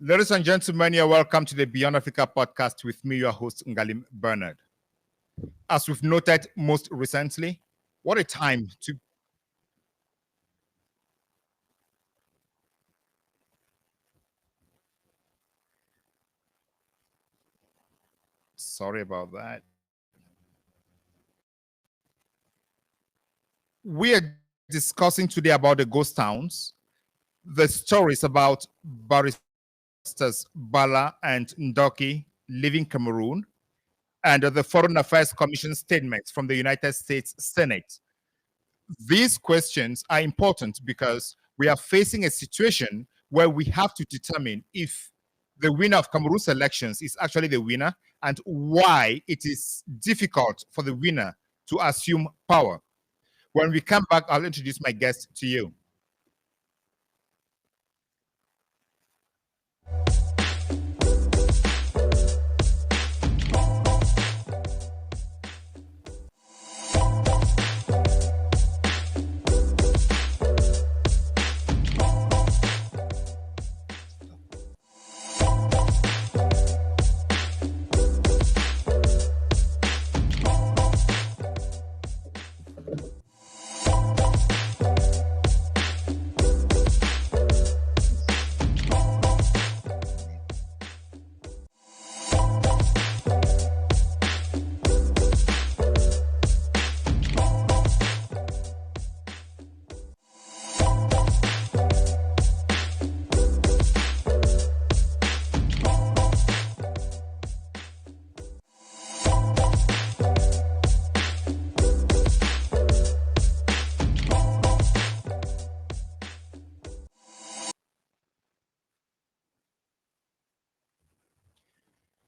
Ladies and gentlemen, you're welcome to the Beyond Africa podcast with me, your host, Ngalim Bernard. As we've noted most recently, what a time to... Sorry about that. We are discussing today about the ghost towns, the stories about barristers Bala and Ndoki leaving Cameroon, and the Foreign Affairs Commission statements from the United States Senate. These questions are important because we are facing a situation where we have to determine if the winner of Cameroon's elections is actually the winner and why it is difficult for the winner to assume power. When we come back, I'll introduce my guest to you.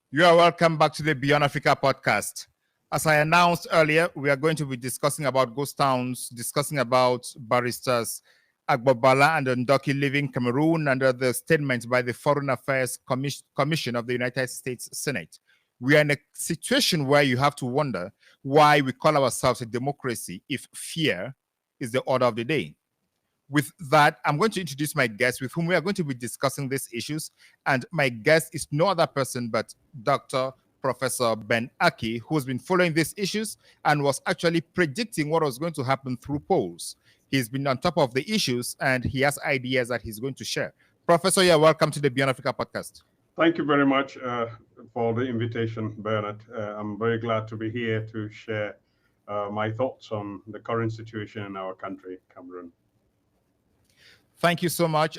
You are welcome back to the Beyond Africa podcast. As I announced earlier, we are going to be discussing about ghost towns, discussing about barristers Agbobala and Ndoki leaving Cameroon under the statement by the Foreign Affairs Commission of the United States Senate. We are in a situation where you have to wonder why we call ourselves a democracy if fear is the order of the day. With that, I'm going to introduce my guest with whom we are going to be discussing these issues. And my guest is no other person but Dr. Professor Ben Aki, who has been following these issues and was actually predicting what was going to happen through polls. He's been on top of the issues and he has ideas that he's going to share. Professor, you're welcome to the Beyond Africa podcast. Thank you very much for the invitation, Bernard. I'm very glad to be here to share my thoughts on the current situation in our country, Cameroon. Thank you so much.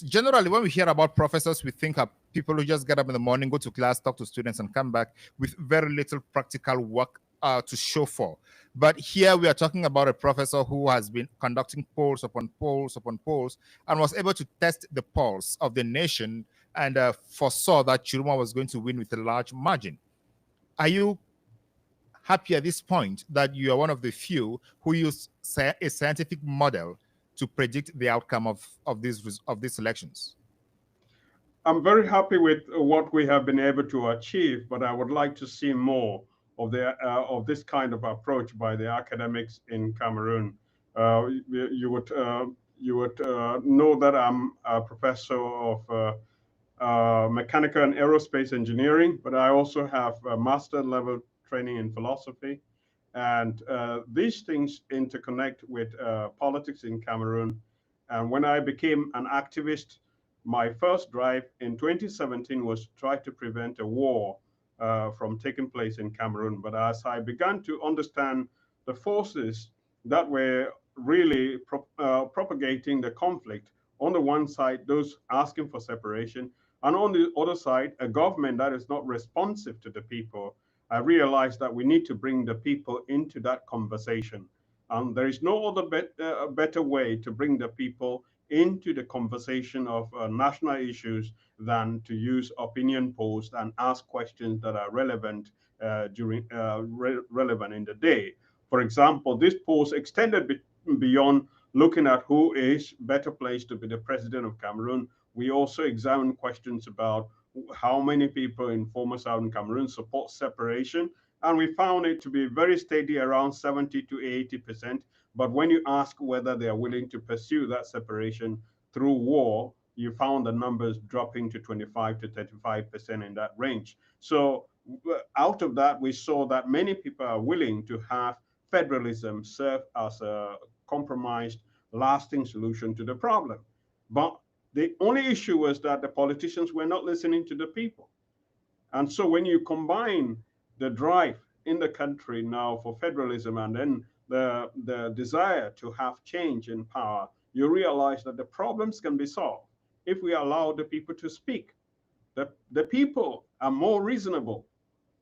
Generally, when we hear about professors, we think of people who just get up in the morning, go to class, talk to students, and come back with very little practical work to show for. But here we are talking about a professor who has been conducting polls upon polls upon polls and was able to test the pulse of the nation and foresaw that Tchiroma was going to win with a large margin. Are you happy at this point that you are one of the few who use a scientific model to predict the outcome of these elections? I'm very happy with what we have been able to achieve, but I would like to see more of this kind of approach by the academics in Cameroon. You would know that I'm a professor of mechanical and aerospace engineering, but I also have a master level training in philosophy. And these things interconnect with politics in Cameroon. And when I became an activist, my first drive in 2017 was to try to prevent a war from taking place in Cameroon. But as I began to understand the forces that were really propagating the conflict, on the one side, those asking for separation, and on the other side, a government that is not responsive to the people, I realized that we need to bring the people into that conversation. And there is no other better way to bring the people into the conversation of national issues than to use opinion polls and ask questions that are relevant relevant in the day. For example, this polls extended beyond looking at who is better placed to be the president of Cameroon. We also examined questions about how many people in former Southern Cameroon support separation, and we found it to be very steady around 70 to 80%. But when you ask whether they are willing to pursue that separation through war, you found the numbers dropping to 25 to 35% in that range. So out of that, we saw that many people are willing to have federalism serve as a compromised, lasting solution to the problem. But the only issue was that the politicians were not listening to the people. And so when you combine the drive in the country now for federalism and then the desire to have change in power, you realize that the problems can be solved if we allow the people to speak. The people are more reasonable.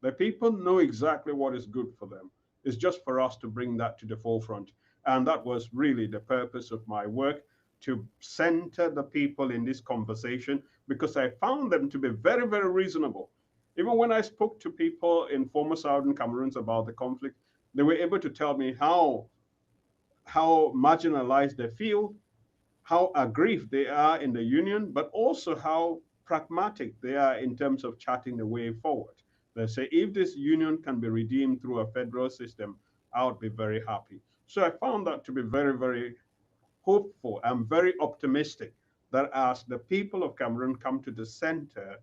The people know exactly what is good for them. It's just for us to bring that to the forefront. And that was really the purpose of my work, to center the people in this conversation, because I found them to be very, very reasonable. Even when I spoke to people in former Southern Cameroons about the conflict, they were able to tell me how marginalized they feel, how aggrieved they are in the union, but also how pragmatic they are in terms of charting the way forward. They say, if this union can be redeemed through a federal system, I would be very happy. So I found that to be very, very hopeful. I'm very optimistic that as the people of Cameroon come to the center,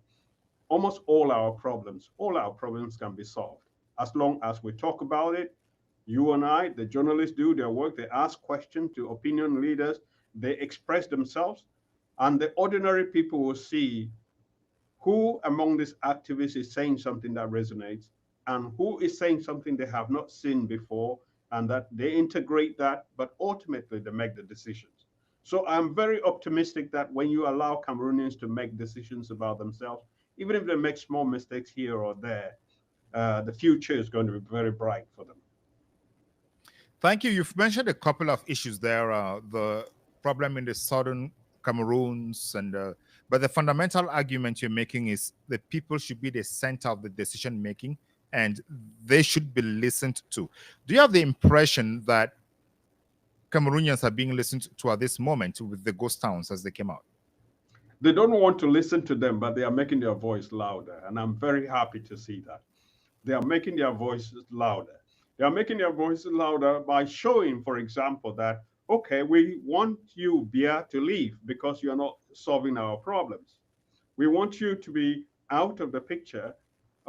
almost all our problems can be solved. As long as we talk about it, you and I, the journalists do their work, they ask questions to opinion leaders, they express themselves, and the ordinary people will see who among these activists is saying something that resonates and who is saying something they have not seen before, and that they integrate that, but ultimately they make the decisions. So I'm very optimistic that when you allow Cameroonians to make decisions about themselves, even if they make small mistakes here or there, the future is going to be very bright for them. Thank you. You've mentioned a couple of issues there. The problem in the southern Cameroons, but the fundamental argument you're making is the people should be the center of the decision making, and they should be listened to. Do you have the impression that Cameroonians are being listened to at this moment with the ghost towns as they came out? They don't want to listen to them, but they are making their voice louder, and I'm very happy to see that. They are making their voices louder. They are making their voices louder by showing, for example, that, okay, we want you, Biya, to leave because you're not solving our problems. We want you to be out of the picture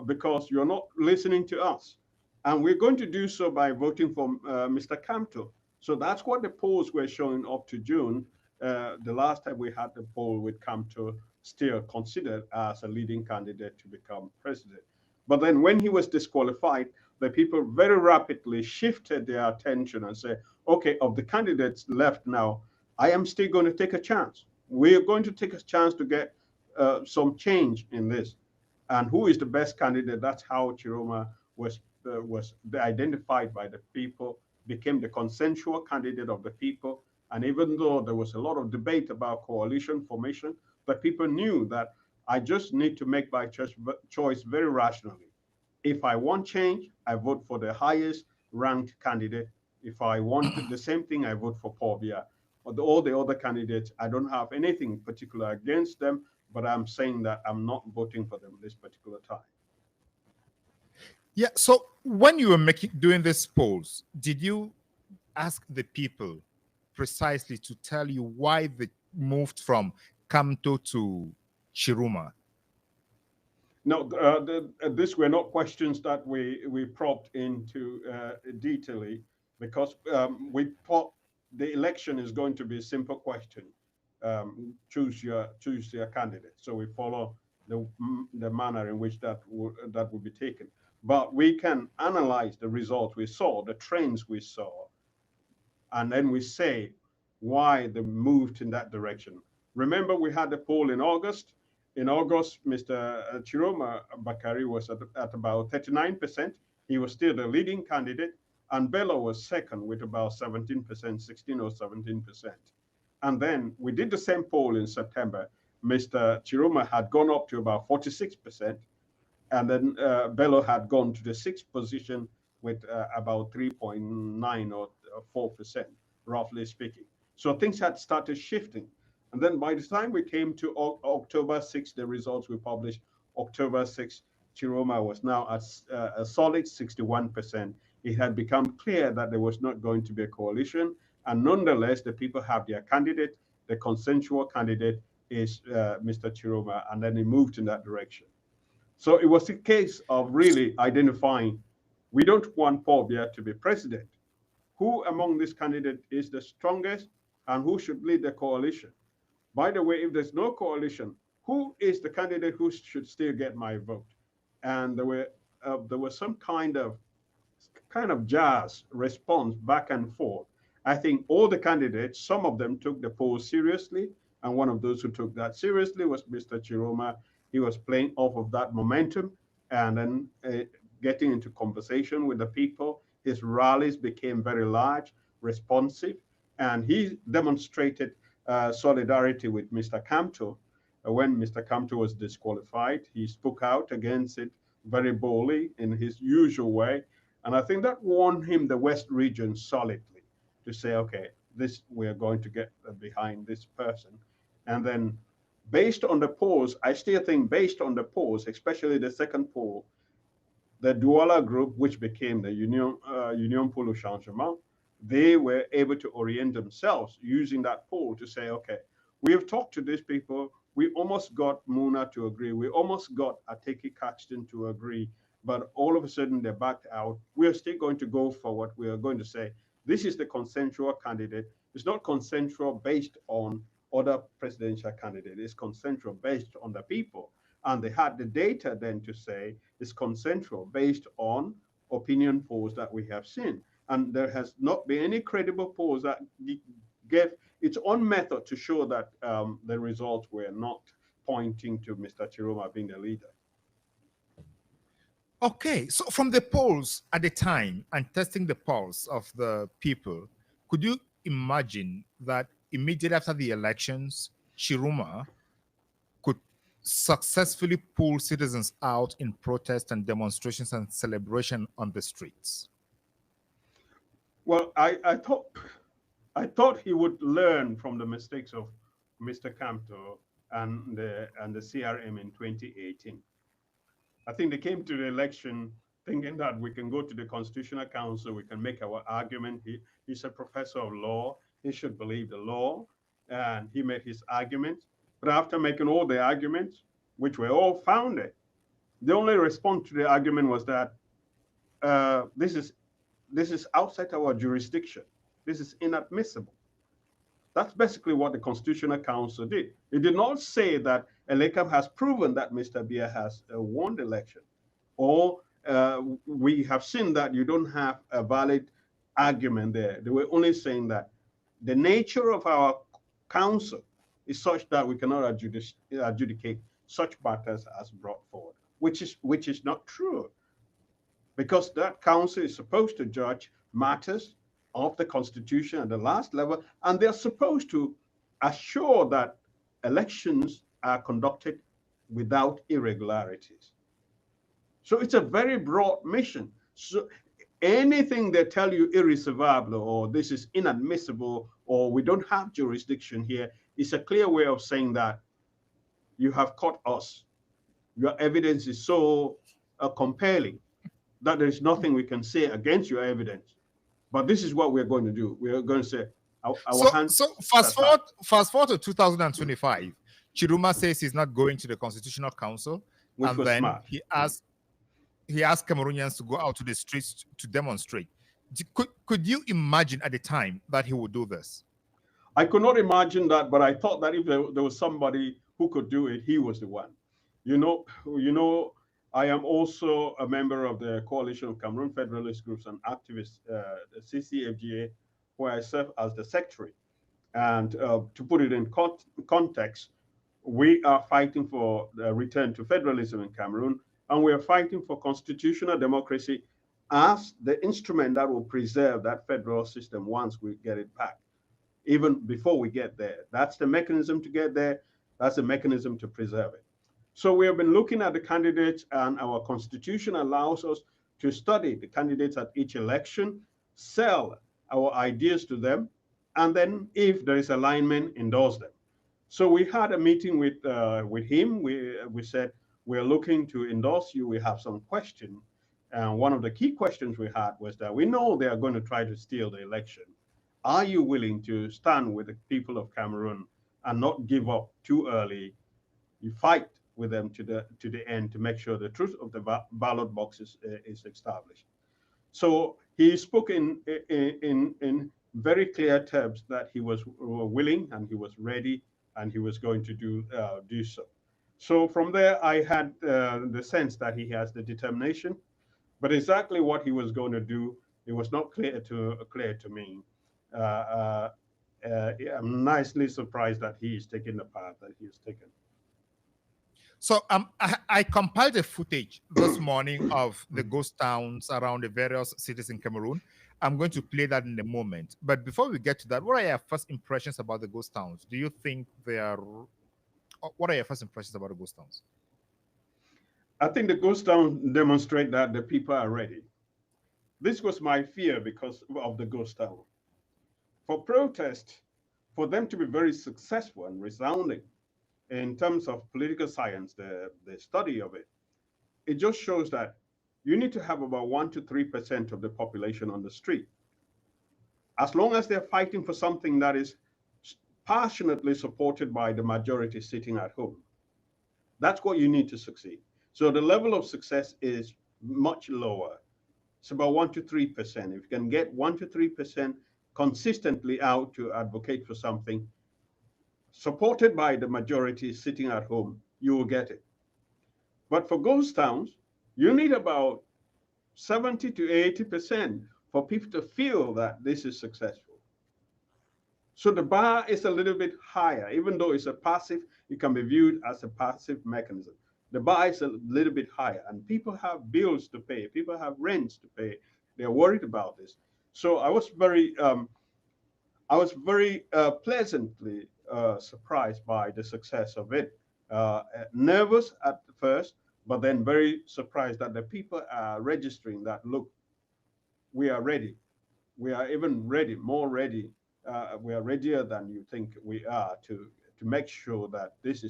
because you're not listening to us. And we're going to do so by voting for Mr. Kamto. So that's what the polls were showing up to June. The last time we had the poll with Kamto still considered as a leading candidate to become president. But then when he was disqualified, the people very rapidly shifted their attention and said, okay, of the candidates left now, I am still going to take a chance. We are going to take a chance to get some change in this. And who is the best candidate? That's how Tchiroma was identified by the people, became the consensual candidate of the people. And even though there was a lot of debate about coalition formation, but people knew that I just need to make my choice very rationally. If I want change, I vote for the highest ranked candidate. If I want the same thing, I vote for Paul Biya. All the other candidates, I don't have anything particular against them, but I'm saying that I'm not voting for them this particular time. Yeah. So when you were doing these polls, did you ask the people precisely to tell you why they moved from Kamto to Tchiroma? No, these were not questions that we probed into detailedly, because we thought the election is going to be a simple question. Choose your candidate. So we follow the manner in which that will be taken. But we can analyze the results we saw, the trends we saw, and then we say why they moved in that direction. Remember, we had the poll in August. In August, Mr. Tchiroma Bakari was at about 39%. He was still the leading candidate, and Bello was second with about 17%, 16 or 17%. And then we did the same poll in September. Mr. Tchiroma had gone up to about 46%, and then Bello had gone to the sixth position with about 3.9 or 4%, roughly speaking. So things had started shifting. And then by the time we came to October 6th, the results we published, October 6th, Tchiroma was now at a solid 61%. It had become clear that there was not going to be a coalition. And nonetheless, the people have their candidate, the consensual candidate, Mr. Kamto. And is Mr. Tchiroma, and then he moved in that direction. So it was a case of really identifying, we don't want Paul Biya to be president. Who among these candidates is the strongest and who should lead the coalition? By the way, if there's no coalition, who is the candidate who should still get my vote? And there was some kind of jazz response back and forth. I think all the candidates, some of them took the poll seriously, and one of those who took that seriously was Mr. Tchiroma. He was playing off of that momentum and then getting into conversation with the people. His rallies became very large, responsive, and he demonstrated solidarity with Mr. Kamto. When Mr. Kamto was disqualified, he spoke out against it very boldly in his usual way. And I think that won him the West region solidly to say, okay, this we're going to get behind this person. And then based on the polls, I still think based on the polls, especially the second poll, the Douala group, which became the Union pour le Changement, they were able to orient themselves using that poll to say, okay, we have talked to these people. We almost got Muna to agree. We almost got Ateki Caxton to agree. But all of a sudden they backed out. We're still going to go forward. We are going to say, this is the consensual candidate. It's not consensual based on other presidential candidates. It's consensual based on the people. And they had the data then to say it's consensual based on opinion polls that we have seen. And there has not been any credible polls that gave its own method to show that the results were not pointing to Mr. Tchiroma being the leader. Okay, so from the polls at the time and testing the pulse of the people, could you imagine that immediately after the elections, Tchiroma could successfully pull citizens out in protest and demonstrations and celebration on the streets? Well, I thought he would learn from the mistakes of Mr. Kamto and the CRM in 2018. I think they came to the election thinking that we can go to the Constitutional Council, we can make our argument. He's a professor of law, he should believe the law, and he made his arguments. But after making all the arguments, which were all founded, the only response to the argument was that this is outside our jurisdiction. This is inadmissible. That's basically what the Constitutional Council did. It did not say that Elekam has proven that Mr. Biya has won the election, or we have seen that you don't have a valid argument there. They were only saying that the nature of our council is such that we cannot adjudicate such matters as brought forward, which is not true, because that council is supposed to judge matters of the Constitution at the last level, and they're supposed to assure that elections are conducted without irregularities. So it's a very broad mission. So anything they tell you irreservable, or this is inadmissible, or we don't have jurisdiction here, is a clear way of saying that you have caught us. Your evidence is so compelling that there's nothing we can say against your evidence. But this is what we're going to do. We're going to say, So fast forward to 2025. Tchiroma says he's not going to the Constitutional Council, which and was then smart. he asked Cameroonians to go out to the streets to demonstrate. Could you imagine at the time that he would do this? I could not imagine that, but I thought that if there was somebody who could do it, he was the one. You know, I am also a member of the Coalition of Cameroon Federalist Groups and Activists, the CCFGA, where I serve as the secretary. And to put it in context, we are fighting for the return to federalism in Cameroon, and we are fighting for constitutional democracy as the instrument that will preserve that federal system once we get it back. Even before we get there, that's the mechanism to get there. That's the mechanism to preserve it. So we have been looking at the candidates, and our constitution allows us to study the candidates at each election, sell our ideas to them, and then if there is alignment, endorse them. So we had a meeting with him. We said, we're looking to endorse you. We have some questions. And one of the key questions we had was that we know they are going to try to steal the election. Are you willing to stand with the people of Cameroon and not give up too early. You fight with them to the end to make sure the truth of the ballot boxes is established. So he spoke in very clear terms that he was willing and he was ready and he was going to do so. So from there, I had the sense that he has the determination, but exactly what he was going to do, it was not clear to me. I'm nicely surprised that he is taking the path that he has taken. So I compiled a footage this morning of the ghost towns around the various cities in Cameroon. I'm going to play that in a moment. But before we get to that, what are your first impressions about the ghost towns? Do you think they are? What are your first impressions about the ghost towns? I think the ghost towns demonstrate that the people are ready. This was my fear because of the ghost town. For protest, for them to be very successful and resounding, in terms of political science, the study of it, it just shows that you need to have about 1 to 3% of the population on the street. As long as they're fighting for something that is passionately supported by the majority sitting at home, that's what you need to succeed. So the level of success is much lower. It's about 1 to 3%. If you can get 1 to 3% consistently out to advocate for something, supported by the majority sitting at home, you will get it. But for ghost towns, you need about 70 to 80% for people to feel that this is successful. So the bar is a little bit higher, even though it's a passive, it can be viewed as a passive mechanism. The bar is a little bit higher, and people have bills to pay, people have rents to pay. They're worried about this. So I was very pleasantly surprised by the success of it. Nervous at first, but then very surprised that the people are registering that, look, we are ready. We are even ready, more ready. We are readier than you think we are to make sure that this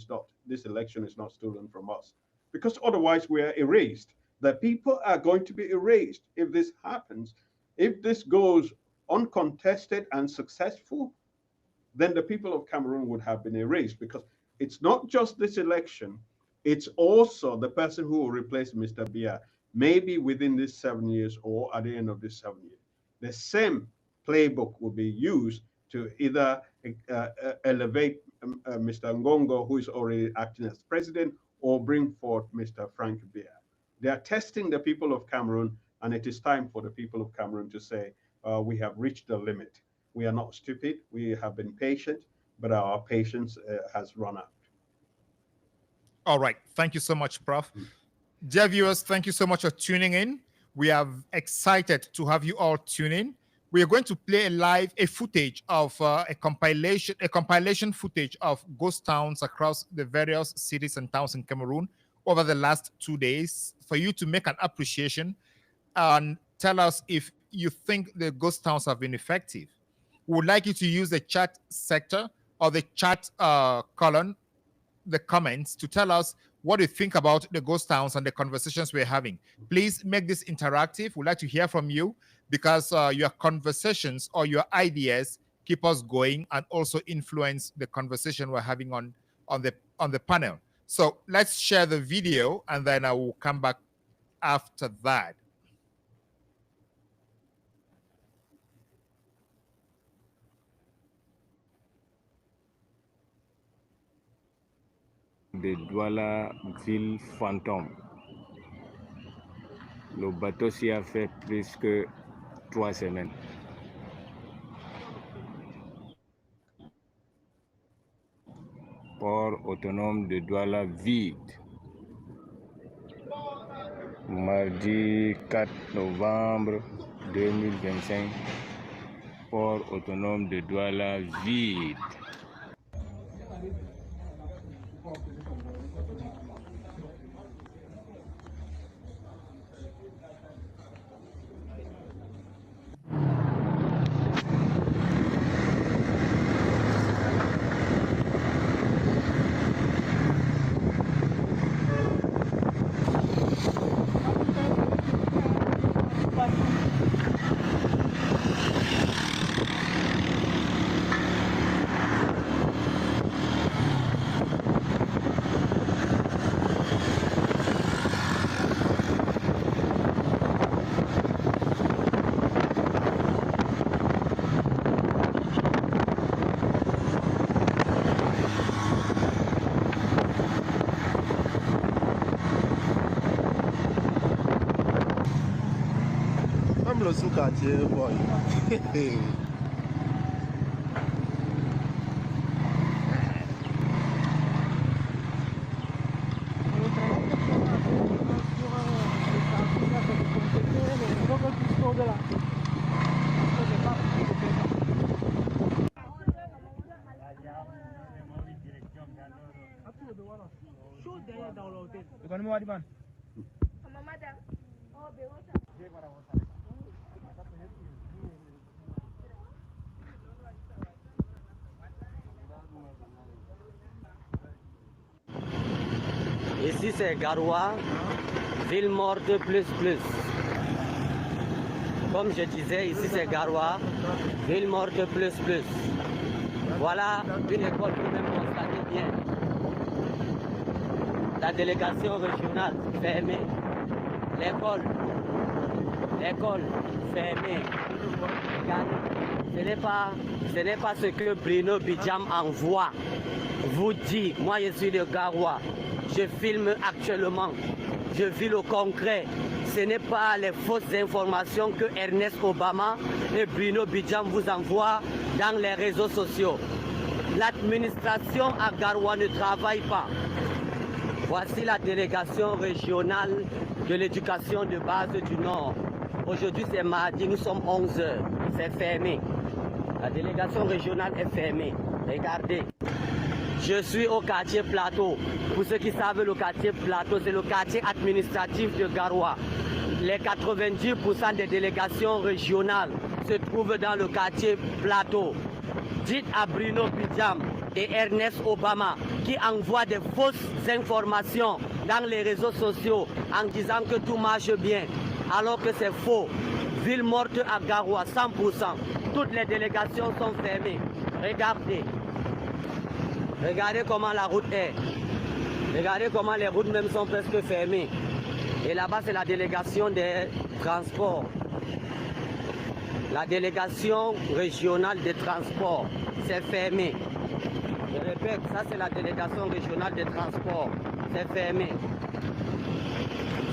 election is not stolen from us. Because otherwise we are erased. The people are going to be erased if this happens. If this goes uncontested and successful, then the people of Cameroon would have been erased, because it's not just this election, it's also the person who will replace Mr. Biya, maybe within this 7 years or at the end of this 7 years. The same playbook will be used to either elevate Mr. Ngongo, who is already acting as president, or bring forth Mr. Frank Biya. They are testing the people of Cameroon, and it is time for the people of Cameroon to say, we have reached the limit. We are not stupid. We have been patient, but our patience has run out. All right. Thank you so much, Prof. Dear viewers, thank you so much for tuning in. We are excited to have you all tune in. We are going to play a footage of a compilation footage of ghost towns across the various cities and towns in Cameroon over the last 2 days for you to make an appreciation and tell us if you think the ghost towns have been effective. We would like you to use the chat sector or the chat column, the comments, to tell us what you think about the ghost towns and the conversations we're having. Please make this interactive. We'd like to hear from you, because your conversations or your ideas keep us going and also influence the conversation we're having on the panel. So let's share the video, and then I will come back after that. De Douala, ville fantôme. Le bateau s'y a fait presque 3 semaines. Port autonome de Douala vide. Mardi 4 novembre 2025, port autonome de Douala vide. sous quartier, boy. Ici c'est Garoua, ville morte plus. Comme je disais, ici c'est Garoua, ville morte plus. Voilà une école que même constatez bien. La délégation régionale fermée. L'école fermée. Regardez, ce n'est pas ce que Bruno Bidjam envoie. Vous dit, moi je suis de Garoua. Je filme actuellement, je vis le concret. Ce n'est pas les fausses informations que Ernest Obama et Bruno Bidjam vous envoient dans les réseaux sociaux. L'administration à Garoua ne travaille pas. Voici la délégation régionale de l'éducation de base du Nord. Aujourd'hui c'est mardi, nous sommes 11h, c'est fermé. La délégation régionale est fermée. Regardez. Je suis au quartier Plateau. Pour ceux qui savent, le quartier Plateau, c'est le quartier administratif de Garoua. Les 90% des délégations régionales se trouvent dans le quartier Plateau. Dites à Bruno Bidjam et Ernest Obama qui envoient des fausses informations dans les réseaux sociaux en disant que tout marche bien, alors que c'est faux. Ville morte à Garoua, 100%. Toutes les délégations sont fermées. Regardez. Regardez comment la route est. Regardez comment les routes même sont presque fermées. Et là-bas, c'est la délégation des transports. La délégation régionale des transports. C'est fermé. Je répète, ça c'est la délégation régionale des transports. C'est fermé.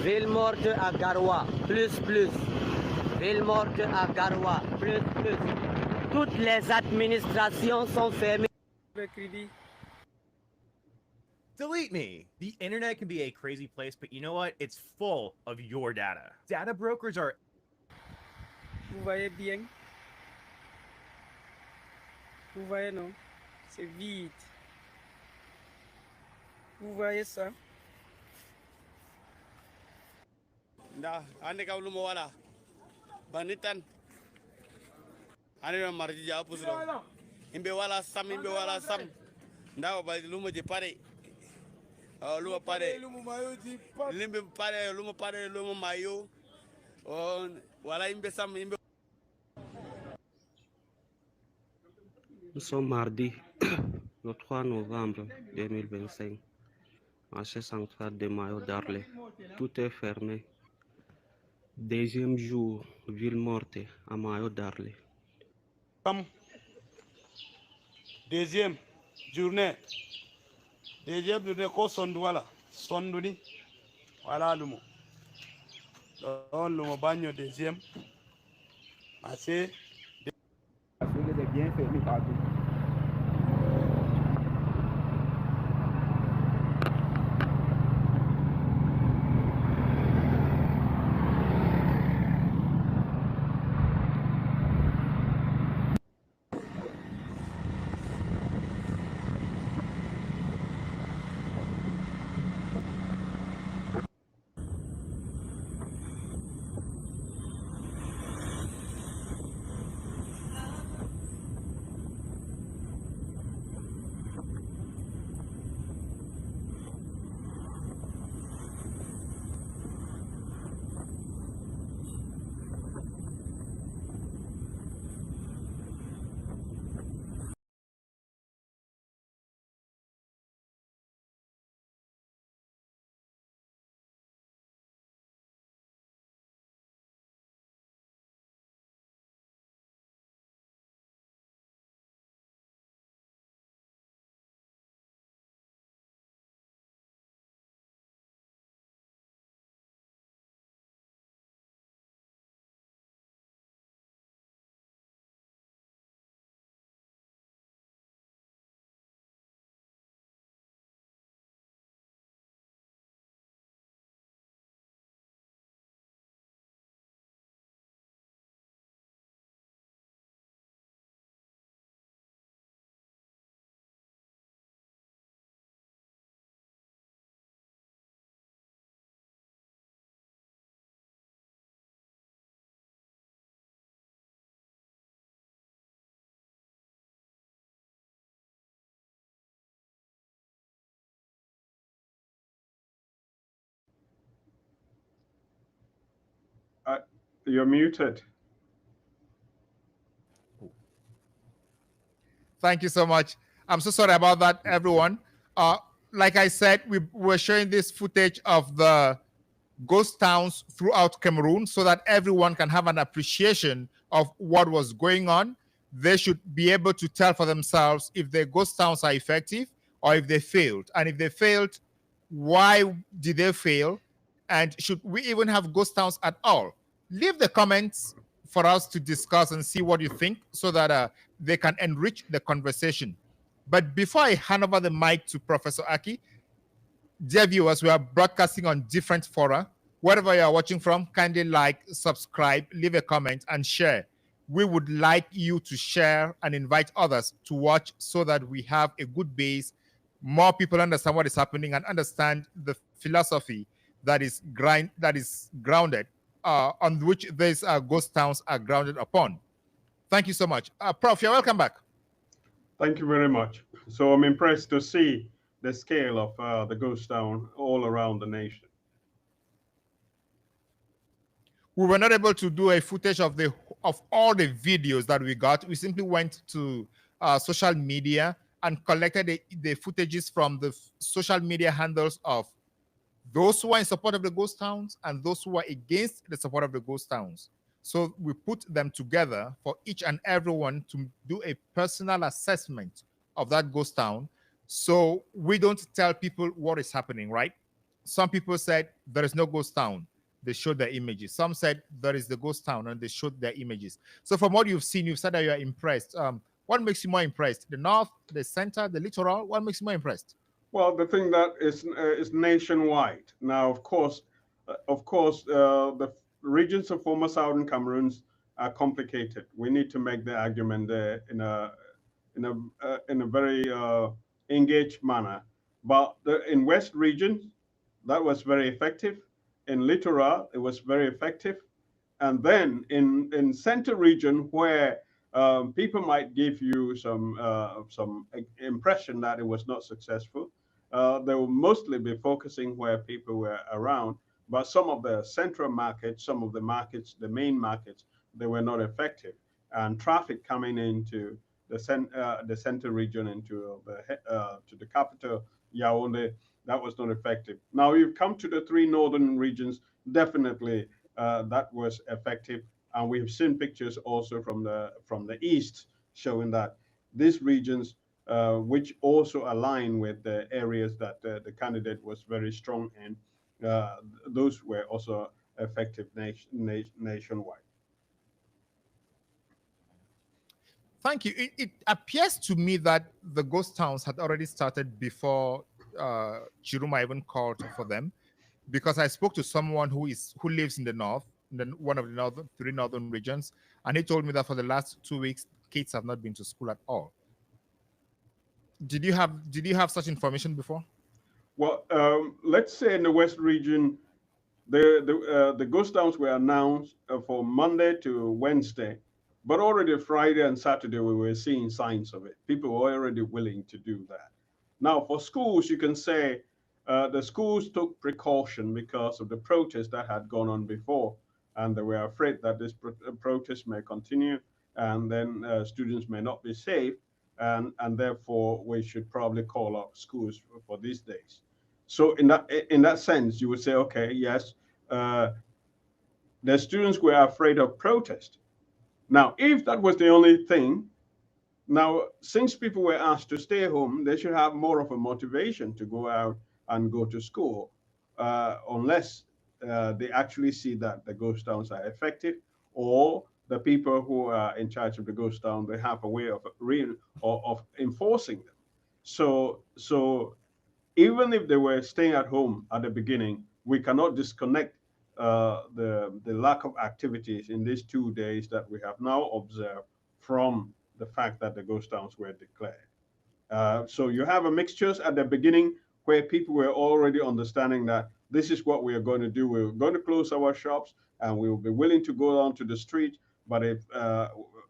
Ville morte à Garoua, plus. Ville morte à Garoua, plus. Toutes les administrations sont fermées. Delete me. The internet can be a crazy place, but you know what? It's full of your data. Data brokers are... Vous voyez bien? Vous voyez, non? C'est vide. Vous voyez ça? Nda ande ka lumo wala banitan ane marji ja pusro imbe wala sam nda ba lumo je pare lumo pare lumo mayo on wala imbe sam imbe. Nous sommes mardi, le 3 novembre 2025, marché central de Mayo d'Arlé. Tout est fermé. Deuxième jour, ville morte à Mayo d'Arlé. Deuxième journée ko Douala sonduni wala lumo don lumo bagno deuxième assez bien fermé partout. You're muted. Thank you so much. I'm so sorry about that, everyone. Like I said, we were showing this footage of the ghost towns throughout Cameroon so that everyone can have an appreciation of what was going on. They should be able to tell for themselves if the ghost towns are effective or if they failed. And if they failed, why did they fail? And should we even have ghost towns at all? Leave the comments for us to discuss and see what you think so that they can enrich the conversation. But before I hand over the mic to Professor Aki, dear viewers, we are broadcasting on different fora. Wherever you are watching from, kindly like, subscribe, leave a comment, and share. We would like you to share and invite others to watch so that we have a good base. More people understand what is happening and understand the philosophy that is grounded on which these ghost towns are grounded upon. Thank you so much. Prof, you're welcome back. Thank you very much. So I'm impressed to see the scale of the ghost town all around the nation. We were not able to do a footage of all the videos that we got. We simply went to social media and collected the footages from the social media handles of those who are in support of the ghost towns and those who are against the support of the ghost towns. So we put them together for each and everyone to do a personal assessment of that ghost town. So we don't tell people what is happening, right? Some people said there is no ghost town. They showed their images. Some said there is the ghost town and they showed their images. So from what you've seen, you've said that you are impressed. What makes you more impressed? The north, the center, the littoral? What makes you more impressed? Well, the thing that is nationwide. Now, of course, the regions of former Southern Cameroons are complicated. We need to make the argument there in a very engaged manner. But in West region, that was very effective. In Littoral, it was very effective. And then in Center region, where people might give you some impression that it was not successful, they will mostly be focusing where people were around. But some of the central markets, some of the markets, the main markets, they were not effective. And traffic coming into the center region into to the capital, Yaoundé, that was not effective. Now you've come to the three northern regions, definitely that was effective. And we've seen pictures also from the east showing that these regions, which also align with the areas that the candidate was very strong in, those were also effective nationwide. Thank you. It appears to me that the ghost towns had already started before Tchiroma even called for them, because I spoke to someone who lives in the north, in one of the three northern regions, and he told me that for the last 2 weeks, kids have not been to school at all. Did you have such information before? Well, let's say in the West region, the ghost towns were announced for Monday to Wednesday, but already Friday and Saturday we were seeing signs of it. People were already willing to do that. Now for schools, you can say the schools took precaution because of the protest that had gone on before, and they were afraid that this protest may continue, and then students may not be safe, and therefore we should probably call up schools for these days. So in that sense, you would say, okay, yes, the students were afraid of protest. Now, if that was the only thing, now since people were asked to stay home, they should have more of a motivation to go out and go to school, unless they actually see that the ghost towns are effective, or the people who are in charge of the ghost town, they have a way of enforcing them. So even if they were staying at home at the beginning, we cannot disconnect the lack of activities in these 2 days that we have now observed from the fact that the ghost towns were declared. So you have a mixtures at the beginning where people were already understanding that this is what we are going to do. We're going to close our shops and we will be willing to go down to the street. But if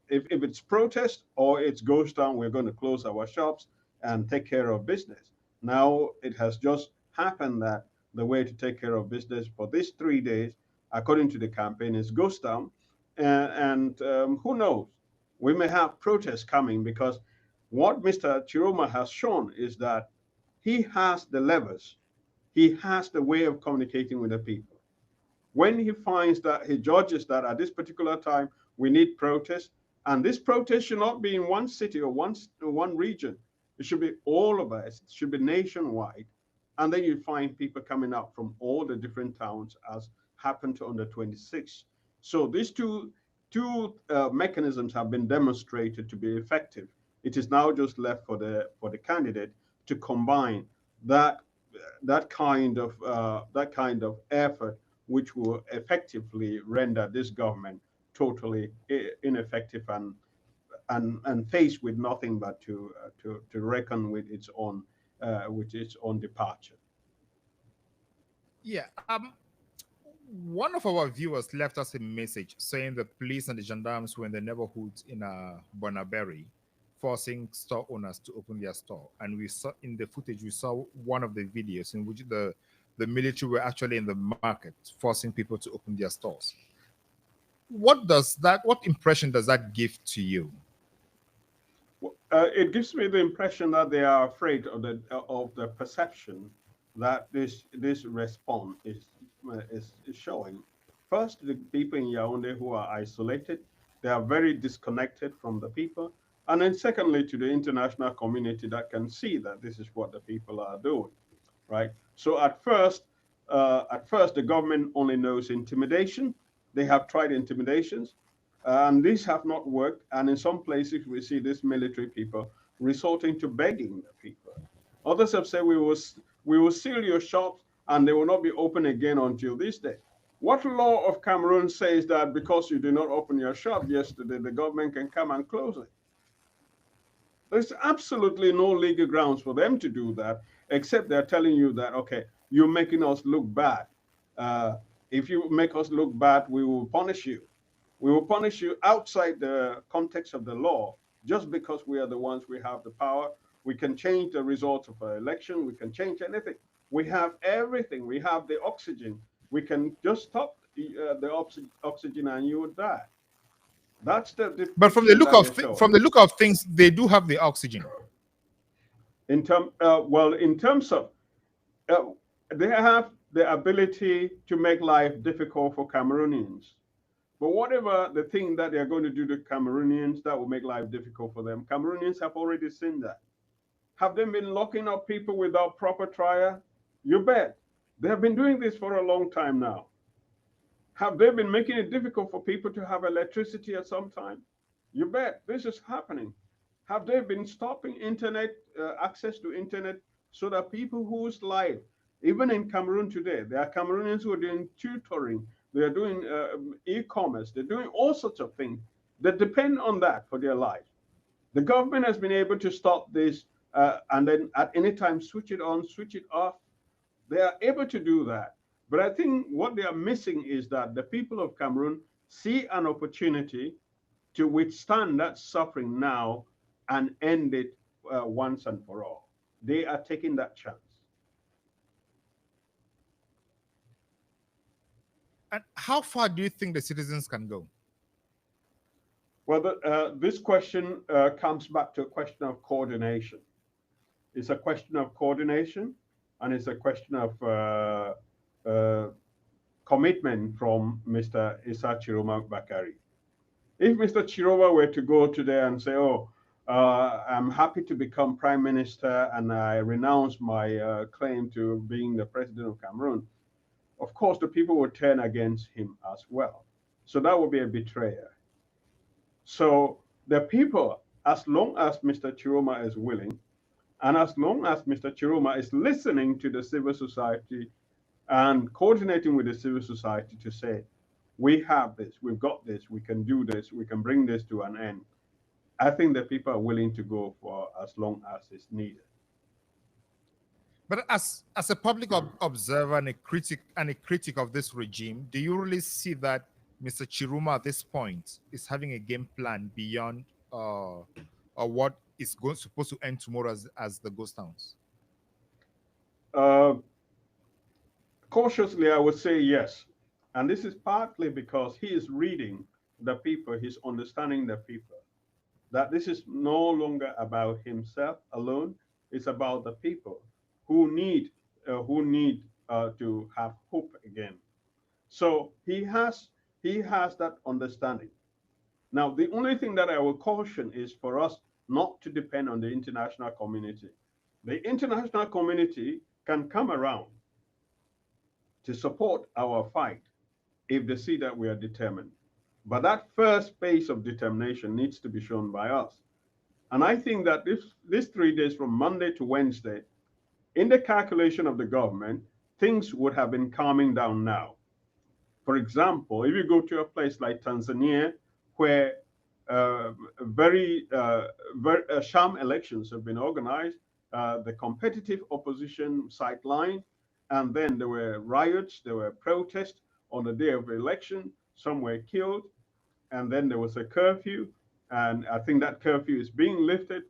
it's protest or it's ghost town, we're going to close our shops and take care of business. Now it has just happened that the way to take care of business for these 3 days according to the campaign, is ghost town. And who knows? We may have protests coming, because what Mr. Tchiroma has shown is that he has the levers, he has the way of communicating with the people. When he finds that, he judges that at this particular time we need protest, and this protest should not be in one city or one region. It should be all of us. It should be nationwide. And then you find people coming out from all the different towns, as happened on the 26th. So these two mechanisms have been demonstrated to be effective. It is now just left for the candidate to combine that kind of effort, which will effectively render this government totally ineffective and faced with nothing but to reckon with its own departure. Yeah. One of our viewers left us a message saying the police and the gendarmes were in the neighborhoods in Bonaberry, forcing store owners to open their store. And we saw in the footage, we saw one of the videos in which the military were actually in the market, forcing people to open their stores. What impression does that give to you? It gives me the impression that they are afraid of the perception that this response is showing. First, the people in Yaoundé who are isolated, they are very disconnected from the people. And then secondly, to the international community that can see that this is what the people are doing, right? So at first, the government only knows intimidation. They have tried intimidations, and these have not worked. And in some places, we see these military people resorting to begging the people. Others have said, we will seal your shops, and they will not be open again until this day. What law of Cameroon says that because you did not open your shop yesterday, the government can come and close it? There's absolutely no legal grounds for them to do that, except they're telling you that, okay, you're making us look bad. If you make us look bad, we will punish you. We will punish you outside the context of the law, just because we are the ones, we have the power. We can change the results of an election. We can change anything. We have everything. We have the oxygen. We can just stop the oxygen and you would die. That's But from the look of things, they do have the oxygen. In terms of they have the ability to make life difficult for Cameroonians. But whatever the thing that they are going to do to Cameroonians that will make life difficult for them, Cameroonians have already seen that. Have they been locking up people without proper trial? You bet. They have been doing this for a long time now. Have they been making it difficult for people to have electricity at some time? You bet. This is happening. Have they been stopping internet access to internet so that people whose life, even in Cameroon today, there are Cameroonians who are doing tutoring, they are doing e-commerce, they're doing all sorts of things that depend on that for their life. The government has been able to stop this and then at any time switch it on, switch it off. They are able to do that. But I think what they are missing is that the people of Cameroon see an opportunity to withstand that suffering now and end it once and for all. They are taking that chance. And how far do you think the citizens can go? Well, this question comes back to a question of coordination. It's a question of coordination, and it's a question of commitment from Mr. Issa Tchiroma Bakari. If Mr. Tchiroma were to go today and say, oh, I'm happy to become prime minister and I renounce my claim to being the president of Cameroon, of course, the people would turn against him as well. So that would be a betrayer. So the people, as long as Mr. Tchiroma is willing, and as long as Mr. Tchiroma is listening to the civil society and coordinating with the civil society to say, we have this, we've got this, we can do this, we can bring this to an end, I think that people are willing to go for as long as it's needed. But as a public observer and a critic of this regime, do you really see that Mr. Tchiroma at this point is having a game plan beyond or what is supposed to end tomorrow as the ghost towns? Cautiously, I would say yes. And this is partly because he is reading the people, he's understanding the people. That this is no longer about himself alone, it's about the people who need to have hope again. So he has that understanding. Now, the only thing that I will caution is for us not to depend on the international community. The international community can come around to support our fight if they see that we are determined. But that first phase of determination needs to be shown by us. And I think that this 3 days from Monday to Wednesday, in the calculation of the government, things would have been calming down now. For example, if you go to a place like Tanzania, where very sham elections have been organized, the competitive opposition sidelined, and then there were riots, there were protests on the day of the election, some were killed, and then there was a curfew, and I think that curfew is being lifted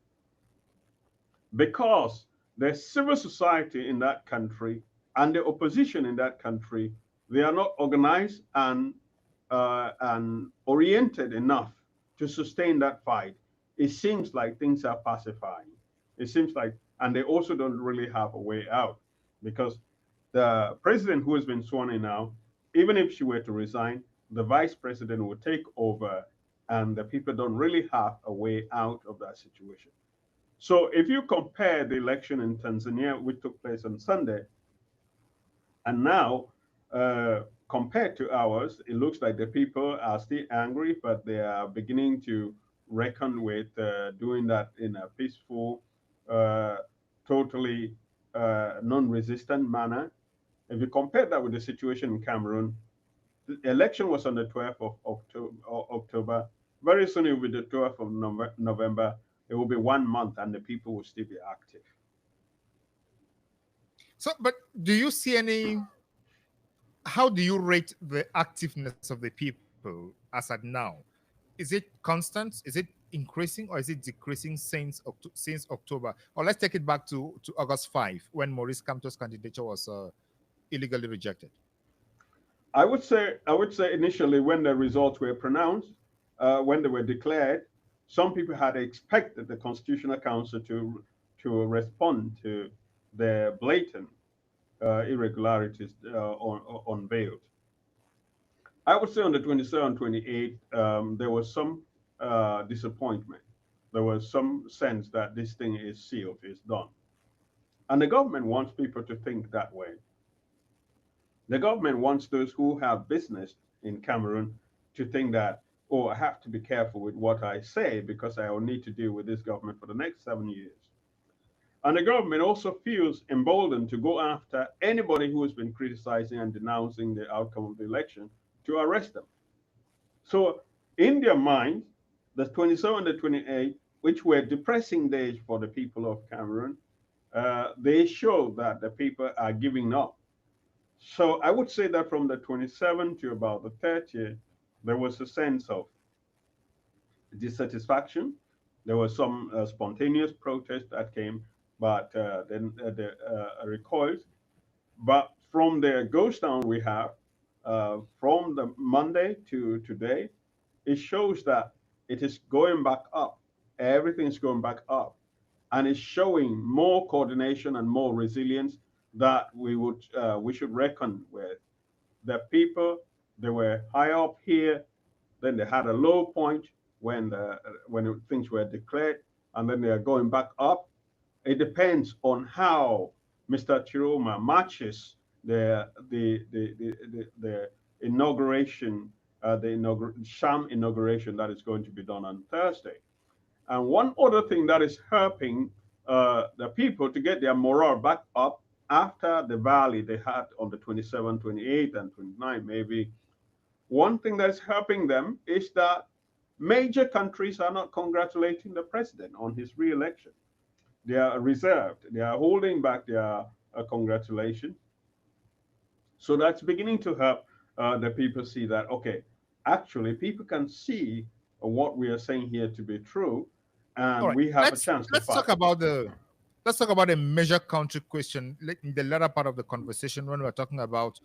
because the civil society in that country and the opposition in that country, they are not organized and oriented enough to sustain that fight. It seems like things are pacifying. It seems like, and they also don't really have a way out, because the president who has been sworn in now, even if she were to resign, the vice president will take over, and the people don't really have a way out of that situation. So if you compare the election in Tanzania, which took place on Sunday, and now compared to ours, it looks like the people are still angry, but they are beginning to reckon with doing that in a peaceful, totally non-resistant manner. If you compare that with the situation in Cameroon, the election was on the 12th of October. Very soon it will be the 12th of November. It will be 1 month and the people will still be active. So, but do you see how do you rate the activeness of the people as at now? Is it constant? Is it increasing, or is it decreasing since October? Or let's take it back to August 5, when Maurice Kamto's candidature was illegally rejected. I would say initially, when the results were pronounced, when they were declared, some people had expected the Constitutional Council to respond to the blatant irregularities unveiled. I would say on the 27th, 28th, there was some disappointment. There was some sense that this thing is sealed, is done. And the government wants people to think that way. The government wants those who have business in Cameroon to think that, oh, I have to be careful with what I say because I will need to deal with this government for the next 7 years. And the government also feels emboldened to go after anybody who has been criticizing and denouncing the outcome of the election, to arrest them. So in their mind, the 27th and the 28th, which were depressing days for the people of Cameroon, they show that the people are giving up. So I would say that from the 27th to about the 30th, there was a sense of dissatisfaction. There was some spontaneous protest that came, but then the recoils. But from the ghost town we have, from the Monday to today, it shows that it is going back up. Everything's going back up. And it's showing more coordination and more resilience that we should reckon with. The people, they were high up here, then they had a low point when things were declared, and then they are going back up. It depends on how Mr. Tchiroma matches the inauguration, sham inauguration that is going to be done on Thursday. And one other thing that is helping the people to get their morale back up after the valley they had on the 27th, 28th, and 29th, maybe, one thing that's helping them is that major countries are not congratulating the president on his re-election. They are reserved. They are holding back their congratulations. So that's beginning to help the people see that, okay, actually people can see what we are saying here to be true, and we have a chance to fight. Let's talk about a major country question in the latter part of the conversation when we're talking about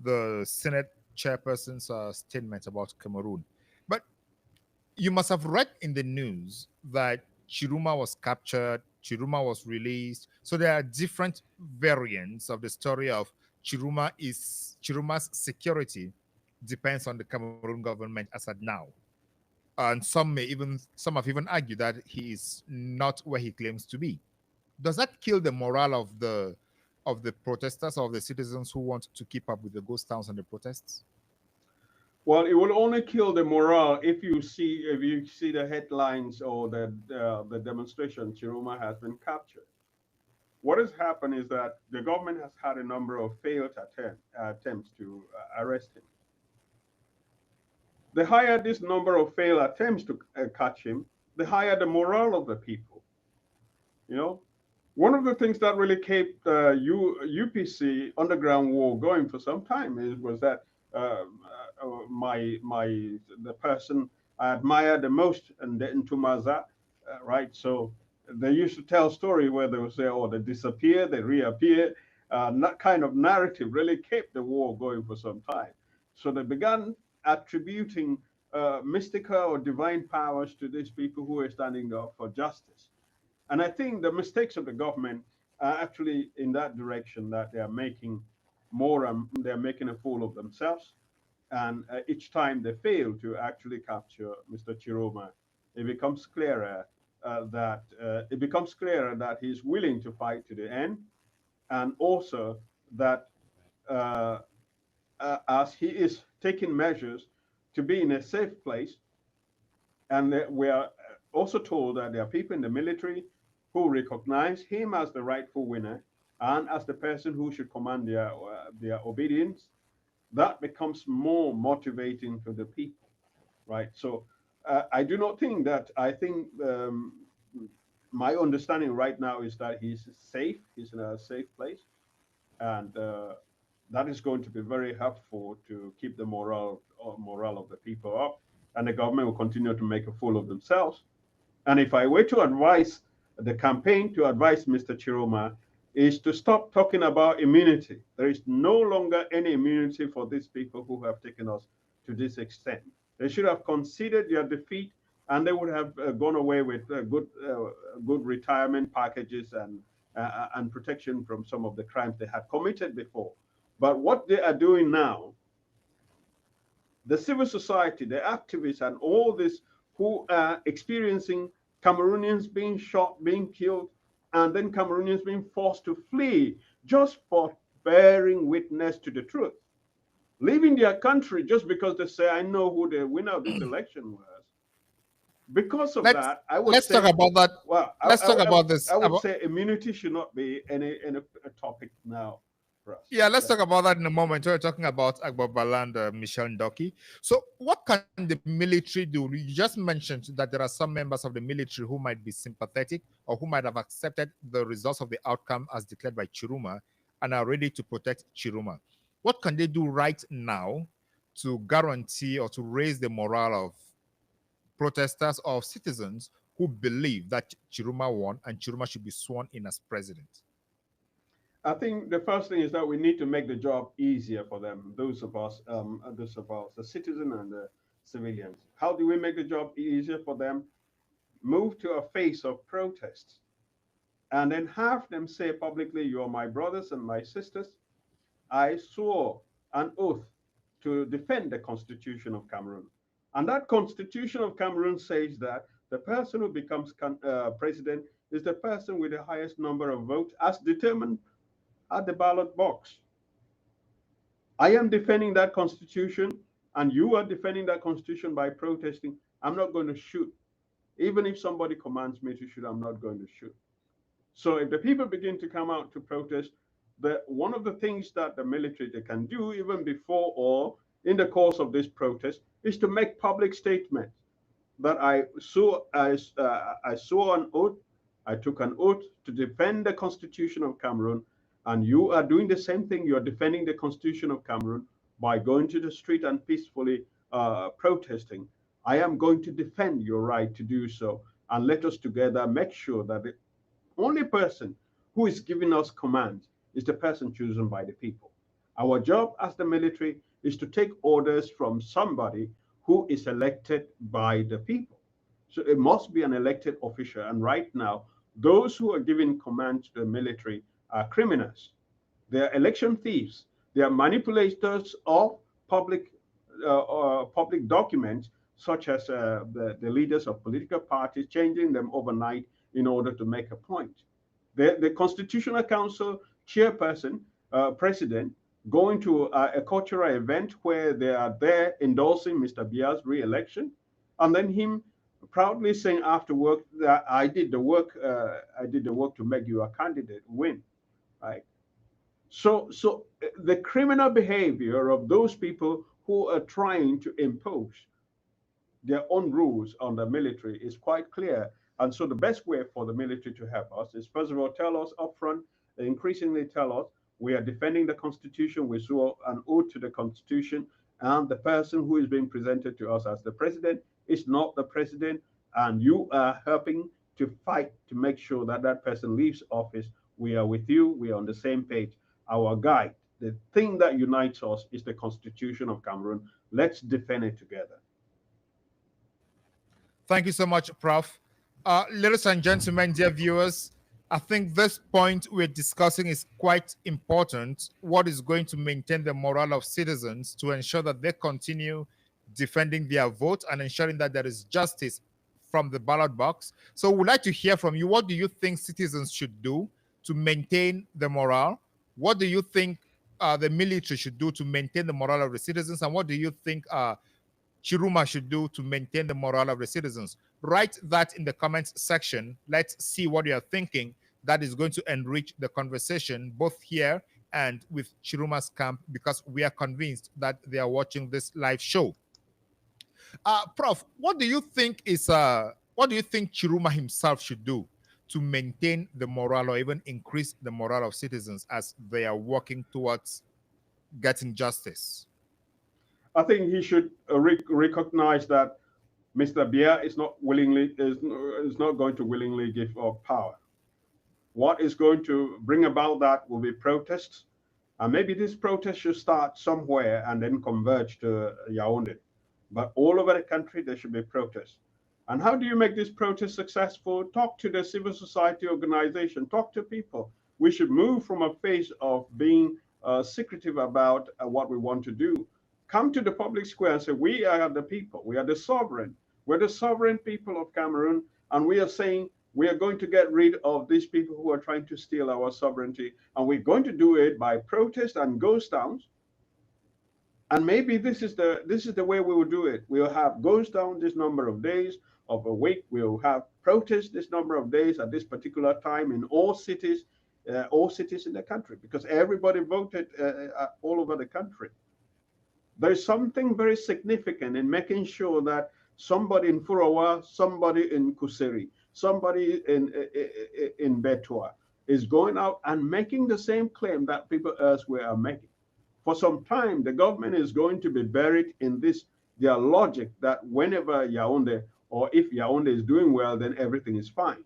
the Senate chairperson's statement about Cameroon. But you must have read in the news that Tchiroma was captured, Tchiroma was released. So there are different variants of the story of Chiroma's security depends on the Cameroon government as at now. And some have even argued that he is not where he claims to be. Does that kill the morale of the protesters or of the citizens who want to keep up with the ghost towns and the protests? Well, it will only kill the morale if you see the headlines or the demonstration. Tchiroma has been captured. What has happened is that the government has had a number of failed attempts to arrest him. The higher this number of failed attempts to catch him, the higher the morale of the people. You know, one of the things that really kept UPC underground war going for some time was that the person I admire the most and in Tumaza, right? So they used to tell story where they would say, "Oh, they disappear, they reappear." That kind of narrative really kept the war going for some time. So they began attributing mystical or divine powers to these people who were standing up for justice. And I think the mistakes of the government are actually in that direction, that they are making they're making a fool of themselves. And each time they fail to actually capture Mr. Tchiroma, it becomes clearer that he's willing to fight to the end, and also that as he is taking measures to be in a safe place, and we are also told that there are people in the military who recognize him as the rightful winner and as the person who should command their obedience. That becomes more motivating to the people, right? So I do not think that, I think my understanding right now is that he's safe, he's in a safe place, and that is going to be very helpful to keep the morale of the people up, and the government will continue to make a fool of themselves. And if I were to advise the campaign, to advise Mr. Tchiroma, is to stop talking about immunity. There is no longer any immunity for these people who have taken us to this extent. They should have considered their defeat, and they would have gone away with good retirement packages and protection from some of the crimes they had committed before. But what they are doing now, the civil society, the activists, and all this who are experiencing Cameroonians being shot, being killed, and then Cameroonians being forced to flee just for bearing witness to the truth, leaving their country just because they say, "I know who the winner of this election was." Because of that, I would say, talk about that. Well, let's talk about this. I would say immunity should not be any topic now for us. Yeah, let's talk about that in a moment. We're talking about Agbabala and Michel Ndoki. So what can the military do? You just mentioned that there are some members of the military who might be sympathetic or who might have accepted the results of the outcome as declared by Tchiroma and are ready to protect Tchiroma. What can they do right now to guarantee or to raise the morale of protesters or citizens who believe that Tchiroma won and Tchiroma should be sworn in as president? I think the first thing is that we need to make the job easier for them, those of us, the citizen and the civilians. How do we make the job easier for them? Move to a phase of protests, and then have them say publicly, "You are my brothers and my sisters. I swore an oath to defend the Constitution of Cameroon." And that Constitution of Cameroon says that the person who becomes president is the person with the highest number of votes as determined at the ballot box. I am defending that Constitution, and you are defending that Constitution by protesting. I'm not going to shoot. Even if somebody commands me to shoot, I'm not going to shoot. So if the people begin to come out to protest, one of the things that the military they can do even before or in the course of this protest is to make public statements that I swore an oath, I took an oath to defend the Constitution of Cameroon, and you are doing the same thing. You are defending the Constitution of Cameroon by going to the street and peacefully protesting. I am going to defend your right to do so, and let us together make sure that the only person who is giving us commands is the person chosen by the people. Our job as the military is to take orders from somebody who is elected by the people. So it must be an elected official. And right now, those who are giving command to the military are criminals. They are election thieves. They are manipulators of public public documents, such as the leaders of political parties, changing them overnight in order to make a point. The Constitutional Council chairperson, president, going to a cultural event where they are there endorsing Mr. Biya's re-election, and then him proudly saying after work that I did the work to make you a candidate win, right? So the criminal behavior of those people who are trying to impose their own rules on the military is quite clear. And so the best way for the military to help us is, first of all, tell us upfront, increasingly tell us we are defending the Constitution, we swore an oath to the Constitution, and the person who is being presented to us as the president is not the president, and you are helping to fight to make sure that that person leaves office. We are with you, we are on the same page. Our guide, the thing that unites us is the Constitution of Cameroon. Let's defend it together. Thank you so much, Prof. Ladies and gentlemen, dear viewers, I think this point we're discussing is quite important. What is going to maintain the morale of citizens to ensure that they continue defending their vote and ensuring that there is justice from the ballot box. So we'd like to hear from you. What do you think citizens should do to maintain the morale? What do you think the military should do to maintain the morale of the citizens? And what do you think Tchiroma should do to maintain the morale of the citizens? Write that in the comments section. Let's see what you're thinking. That is going to enrich the conversation, both here and with Tchiroma's camp, because we are convinced that they are watching this live show. Prof, what do you think Tchiroma himself should do to maintain the morale or even increase the morale of citizens as they are working towards getting justice? I think he should recognize that Mr. Biya is not going to willingly give up power. What is going to bring about that will be protests, and maybe this protest should start somewhere and then converge to Yaoundé. But all over the country, there should be protests. And how do you make this protest successful? Talk to the civil society organization, talk to people. We should move from a phase of being secretive about what we want to do. Come to the public square and say, we are the people, we are the sovereign. We're the sovereign people of Cameroon, and we are saying we are going to get rid of these people who are trying to steal our sovereignty, and we're going to do it by protest and ghost towns. And maybe this is the way we will do it. We'll have ghost down this number of days of a week. We'll have protests this number of days at this particular time in all cities in the country, because everybody voted all over the country. There's something very significant in making sure that somebody in Furawa, somebody in Kuseri, somebody in Betua is going out and making the same claim that people elsewhere are making. For some time, the government is going to be buried in their logic that whenever Yaoundé, or if Yaoundé is doing well, then everything is fine.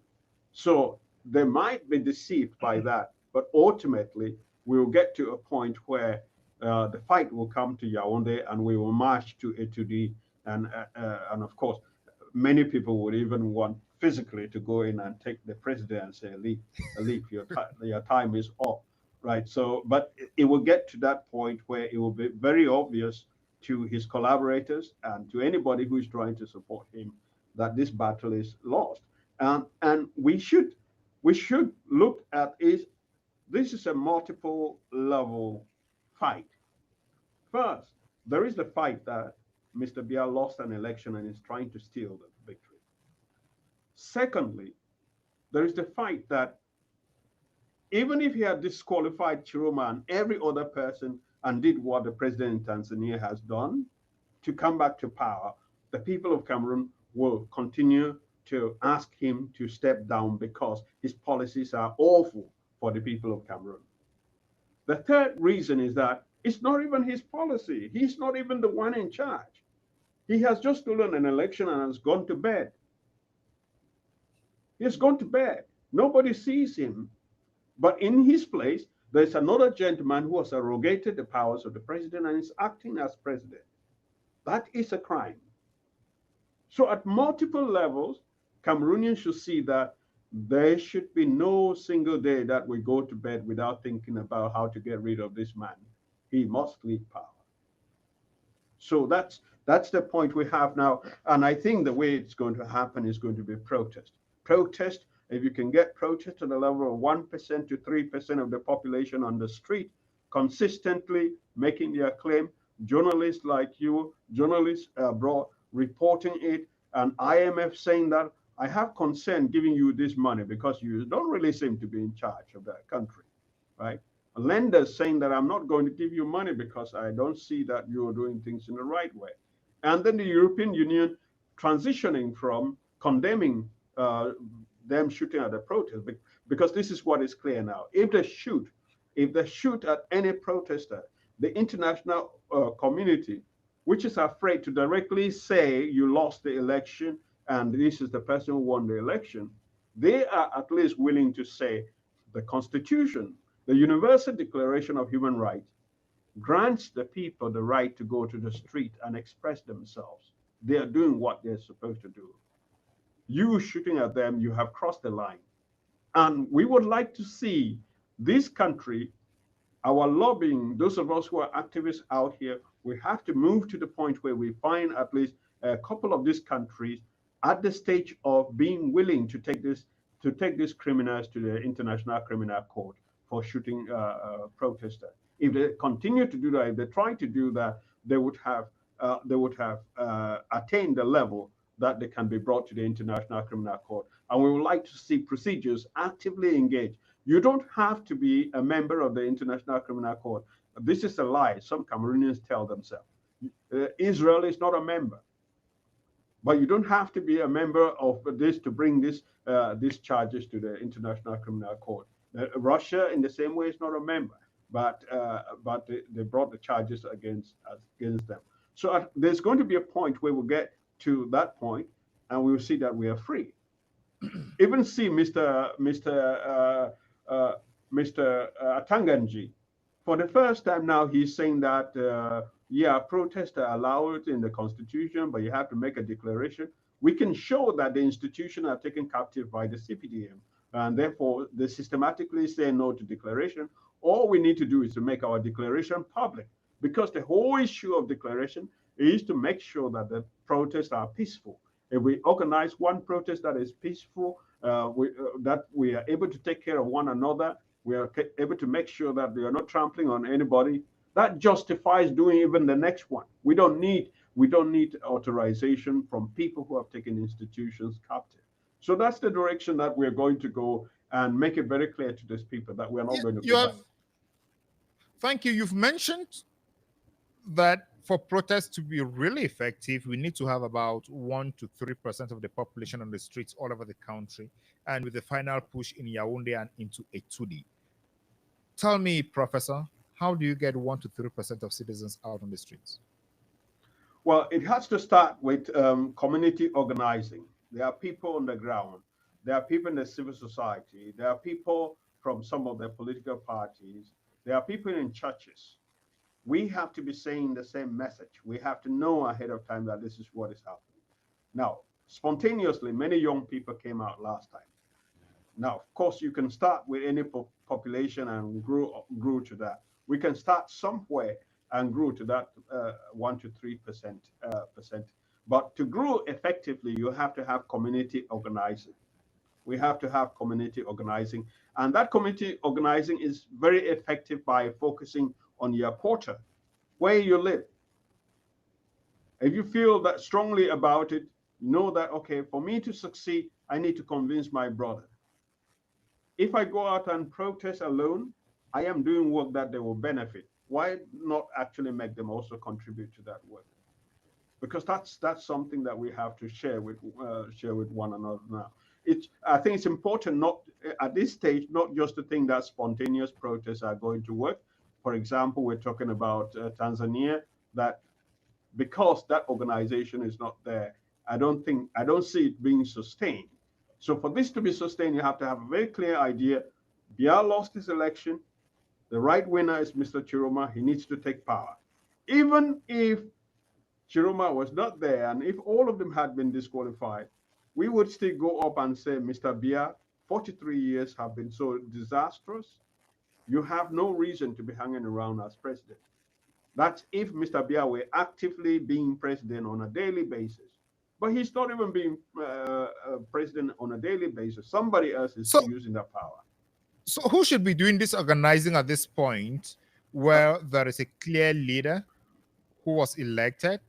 So they might be deceived by that, but ultimately we'll get to a point where the fight will come to Yaoundé and we will march to Etudi, and of course, many people would even want physically to go in and take the president and say, leave, your time is up. Right. So, but it will get to that point where it will be very obvious to his collaborators and to anybody who is trying to support him that this battle is lost. And we should look at this is a multiple level fight. First, there is the fight that Mr. Biya lost an election and is trying to steal the victory. Secondly, there is the fight that even if he had disqualified Tchiroma and every other person and did what the president in Tanzania has done to come back to power, the people of Cameroon will continue to ask him to step down because his policies are awful for the people of Cameroon. The third reason is that it's not even his policy. He's not even the one in charge. He has just stolen an election and has gone to bed. He has gone to bed. Nobody sees him. But in his place, There's another gentleman who has arrogated the powers of the president and is acting as president. That is a crime. So at multiple levels, Cameroonians should see that there should be no single day that we go to bed without thinking about how to get rid of this man. He must leave power. So that's the point we have now. And I think the way it's going to happen is going to be protest. Protest, if you can get protest to the level of 1% to 3% of the population on the street, consistently making their claim, journalists like you, journalists abroad reporting it, and IMF saying that I have concern giving you this money because you don't really seem to be in charge of that country, right? Lenders saying that I'm not going to give you money because I don't see that you're doing things in the right way. And then the European Union transitioning from condemning them shooting at the protest, because this is what is clear now. If they shoot at any protester, the international community, which is afraid to directly say you lost the election and this is the person who won the election, they are at least willing to say the Constitution, the Universal Declaration of Human Rights, grants the people the right to go to the street and express themselves. They are doing what they're supposed to do. You shooting at them, you have crossed the line. And we would like to see this country, our lobbying, those of us who are activists out here, we have to move to the point where we find at least a couple of these countries at the stage of being willing to take these criminals to the International Criminal Court for shooting protesters. If they continue to do that, if they try to do that, they would have attained the level that they can be brought to the International Criminal Court. And we would like to see procedures actively engaged. You don't have to be a member of the International Criminal Court. This is a lie some Cameroonians tell themselves. Israel is not a member. But you don't have to be a member of this to bring these charges to the International Criminal Court. Russia, in the same way, is not a member, but they brought the charges against them. So there's going to be a point where we'll get to that point, and we will see that we are free. Even see Mr. Atanganji, for the first time now, he's saying that yeah, protests are allowed in the Constitution, but you have to make a declaration. We can show that the institutions are taken captive by the CPDM, and therefore they systematically say no to declaration. All we need to do is to make our declaration public, because the whole issue of declaration is to make sure that the protests are peaceful. If we organize one protest that is peaceful, that we are able to take care of one another, we are able to make sure that we are not trampling on anybody, that justifies doing even the next one. We don't need authorization from people who have taken institutions captive. So that's the direction that we're going to go, and make it very clear to these people that we're not going to do that. Thank you. You've mentioned that for protests to be really effective, we need to have about 1 to 3% of the population on the streets all over the country, and with the final push in Yaoundé and into Etudi. Tell me, Professor, how do you get 1 to 3% of citizens out on the streets? Well, it has to start with community organizing. There are people on the ground. There are people in the civil society. There are people from some of the political parties. There are people in churches. We have to be saying the same message. We have to know ahead of time that this is what is happening. Now, spontaneously, many young people came out last time. Now, of course, you can start with any population and grew to that. We can start somewhere and grow to that 1 to 3%. But to grow effectively, you have to have community organizing. We have to have community organizing. And that community organizing is very effective by focusing on your quarter, where you live. If you feel that strongly about it, know that, okay, for me to succeed, I need to convince my brother. If I go out and protest alone, I am doing work that they will benefit. Why not actually make them also contribute to that work? Because that's something that we have to share with one another now. I think it's important, not at this stage, not just to think that spontaneous protests are going to work. For example, we're talking about Tanzania, that because that organization is not there, I don't see it being sustained. So for this to be sustained, you have to have a very clear idea. Biya lost his election. The right winner is Mr. Tchiroma. He needs to take power. Even if Tchiroma was not there, and if all of them had been disqualified, we would still go up and say, Mr. Biya, 43 years have been so disastrous. You have no reason to be hanging around as president. That's if Mr. Biya were actively being president on a daily basis. But he's not even being president on a daily basis. Somebody else is So, using that power. so who should be doing this organizing at this point where there is a clear leader who was elected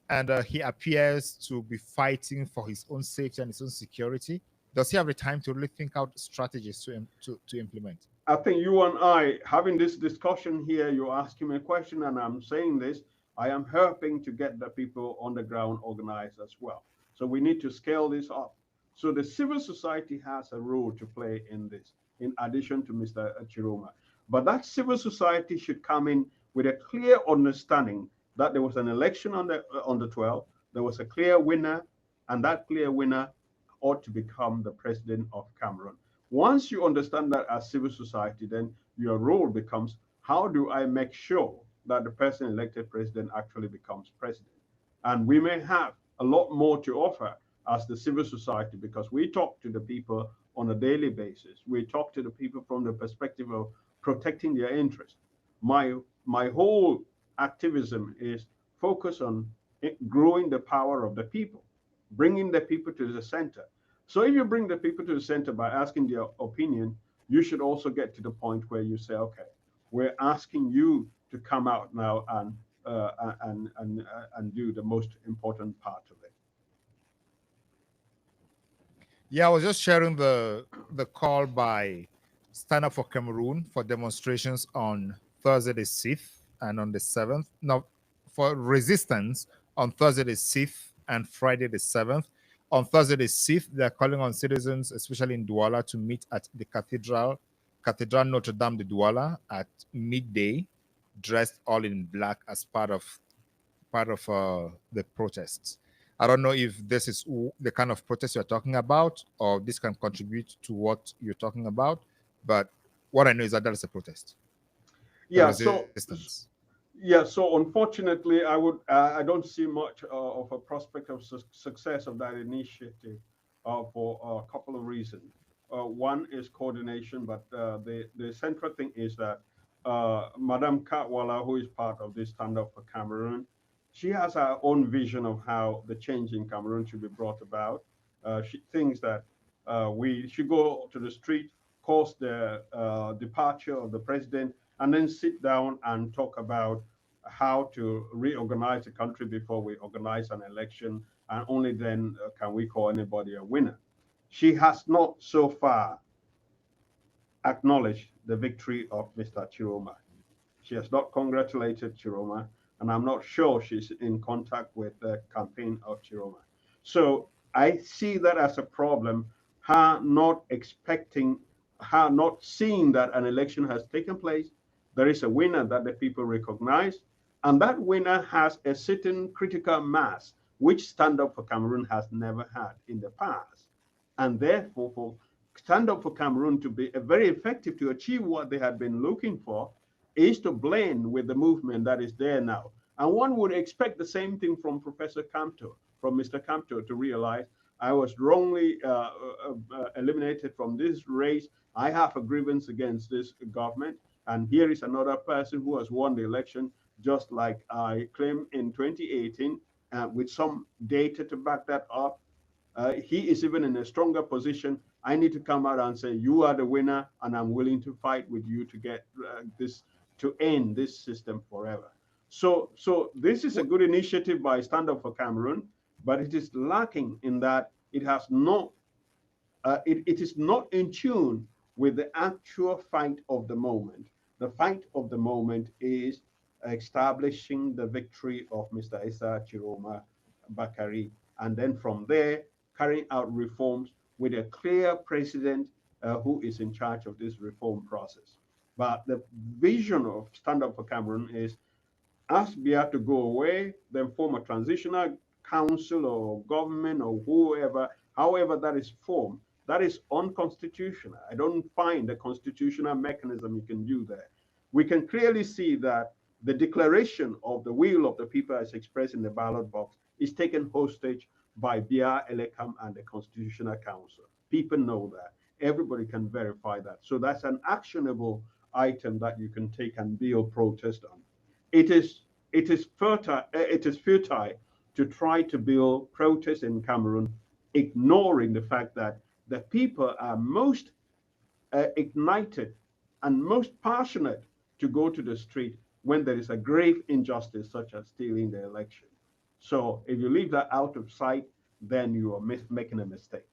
and he appears to be fighting for his own safety and his own security? Does he have the time to really think out strategies to implement? I think you and I having this discussion here, you're asking me a question and I'm saying this, I am helping to get the people on the ground organized as well. So we need to scale this up. So the civil society has a role to play in this, in addition to Mr. Tchiroma. But that civil society should come in with a clear understanding that there was an election on the 12th, there was a clear winner, and that clear winner ought to become the president of Cameroon. Once you understand that as civil society, then your role becomes, how do I make sure that the person elected president actually becomes president? And we may have a lot more to offer as the civil society because we talk to the people on a daily basis. We talk to the people from the perspective of protecting their interests. My whole activism is focused on growing the power of the people, bringing the people to the center. So if you bring the people to the center by asking their opinion, you should also get to the point where you say, okay, we're asking you to come out now and do the most important part of it. Yeah, I was just sharing the call by Stand Up for Cameroon for demonstrations on Thursday the 6th and on the 7th. No, for resistance on Thursday the 6th and Friday the 7th. On Thursday the 6th, they're calling on citizens, especially in Douala, to meet at the Cathedral Notre Dame de Douala at midday, dressed all in black as part of the protests. I don't know if this is the kind of protest you're talking about, or this can contribute to what you're talking about. But what I know is that is a protest. Yeah. So unfortunately, I don't see much of a prospect of success of that initiative for a couple of reasons. One is coordination, but the central thing is that Madame Douala, who is part of this Stand Up for Cameroon, she has her own vision of how the change in Cameroon should be brought about. She thinks that we should go to the street, cause the departure of the president, and then sit down and talk about how to reorganize the country before we organize an election, and only then can we call anybody a winner. She has not so far acknowledged the victory of Mr. Tchiroma. She has not congratulated Tchiroma, and I'm not sure she's in contact with the campaign of Tchiroma. So I see that as a problem, her not seeing that an election has taken place. There is a winner that the people recognize, and that winner has a certain critical mass, which Stand Up for Cameroon has never had in the past. And therefore, for Stand Up for Cameroon to be very effective to achieve what they had been looking for is to blend with the movement that is there now. And one would expect the same thing from Professor Campto, from Mr. Campto, to realize I was wrongly eliminated from this race. I have a grievance against this government. And here is another person who has won the election, just like I claim in 2018, with some data to back that up. He is even in a stronger position. I need to come out and say, you are the winner, and I'm willing to fight with you to get this, to end this system forever. So this is a good initiative by Stand Up for Cameroon, but it is lacking in that it has not, it is not in tune with the actual fight of the moment. The fight of the moment is establishing the victory of Mr. Issa Tchiroma Bakari, and then from there, carrying out reforms with a clear president who is in charge of this reform process. But the vision of Stand Up for Cameroon is ask Biya to go away, then form a transitional council or government or whoever, however that is formed. That is unconstitutional. I don't find a constitutional mechanism you can do there. we can clearly see that the declaration of the will of the people as expressed in the ballot box is taken hostage by Biya, Elekam, and the Constitutional Council. People know that. Everybody can verify that. So that's an actionable item that you can take and build protest on. It is futile to try to build protest in Cameroon, ignoring the fact that the people are most ignited and most passionate to go to the street when there is a grave injustice such as stealing the election. So if you leave that out of sight, then you are making a mistake.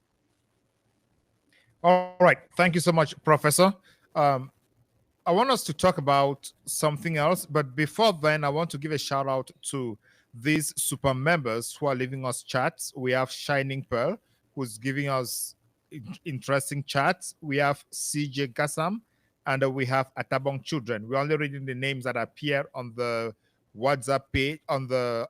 All right. Thank you so much, Professor. I want us to talk about something else, but before then, I want to give a shout out to these super members who are leaving us chats. We have Shining Pearl, who's giving us interesting chats. We have CJ Gassam, and we have Atabong Children. We're only reading the names that appear on the WhatsApp page, on the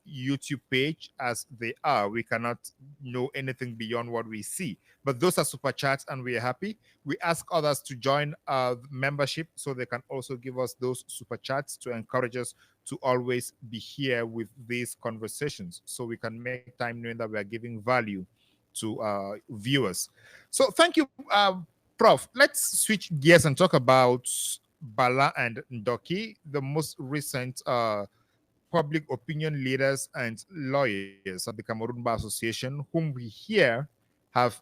YouTube page as they are. We cannot know anything beyond what we see. But those are super chats, and we are happy. We ask others to join our membership so they can also give us those super chats to encourage us to always be here with these conversations so we can make time knowing that we are giving value to viewers. So thank you, Prof. Let's switch gears and talk about Bala and Ndoki, the most recent public opinion leaders and lawyers at the Cameroon Bar Association, whom we hear have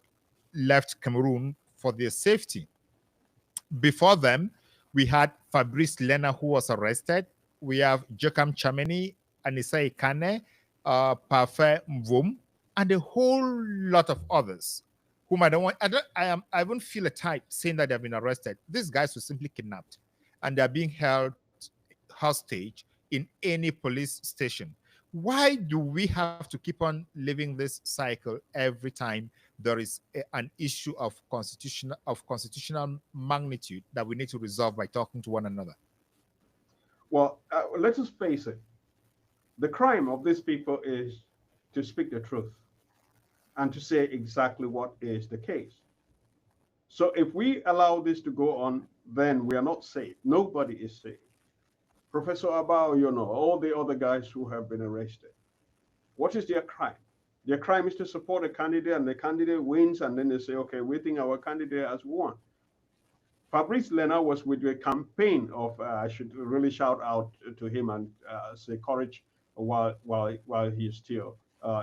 left Cameroon for their safety. Before them, we had Fabrice Lena, who was arrested. We have Jokam Chameni, Anissa Ikane, Parfait Mvom, and a whole lot of others whom I don't want. I won't feel a type saying that they've been arrested. These guys were simply kidnapped and they're being held hostage in any police station. Why do we have to keep on living this cycle every time there is an issue of constitutional magnitude that we need to resolve by talking to one another? Well, let us face it. The crime of these people is to speak the truth and to say exactly what is the case. So if we allow this to go on, then we are not safe. Nobody is safe. Professor Abao, you know, all the other guys who have been arrested. What is their crime? Their crime is to support a candidate and the candidate wins, and then they say, okay, we think our candidate has won. Fabrice Lena was with a campaign of, I should really shout out to him and say courage while he is still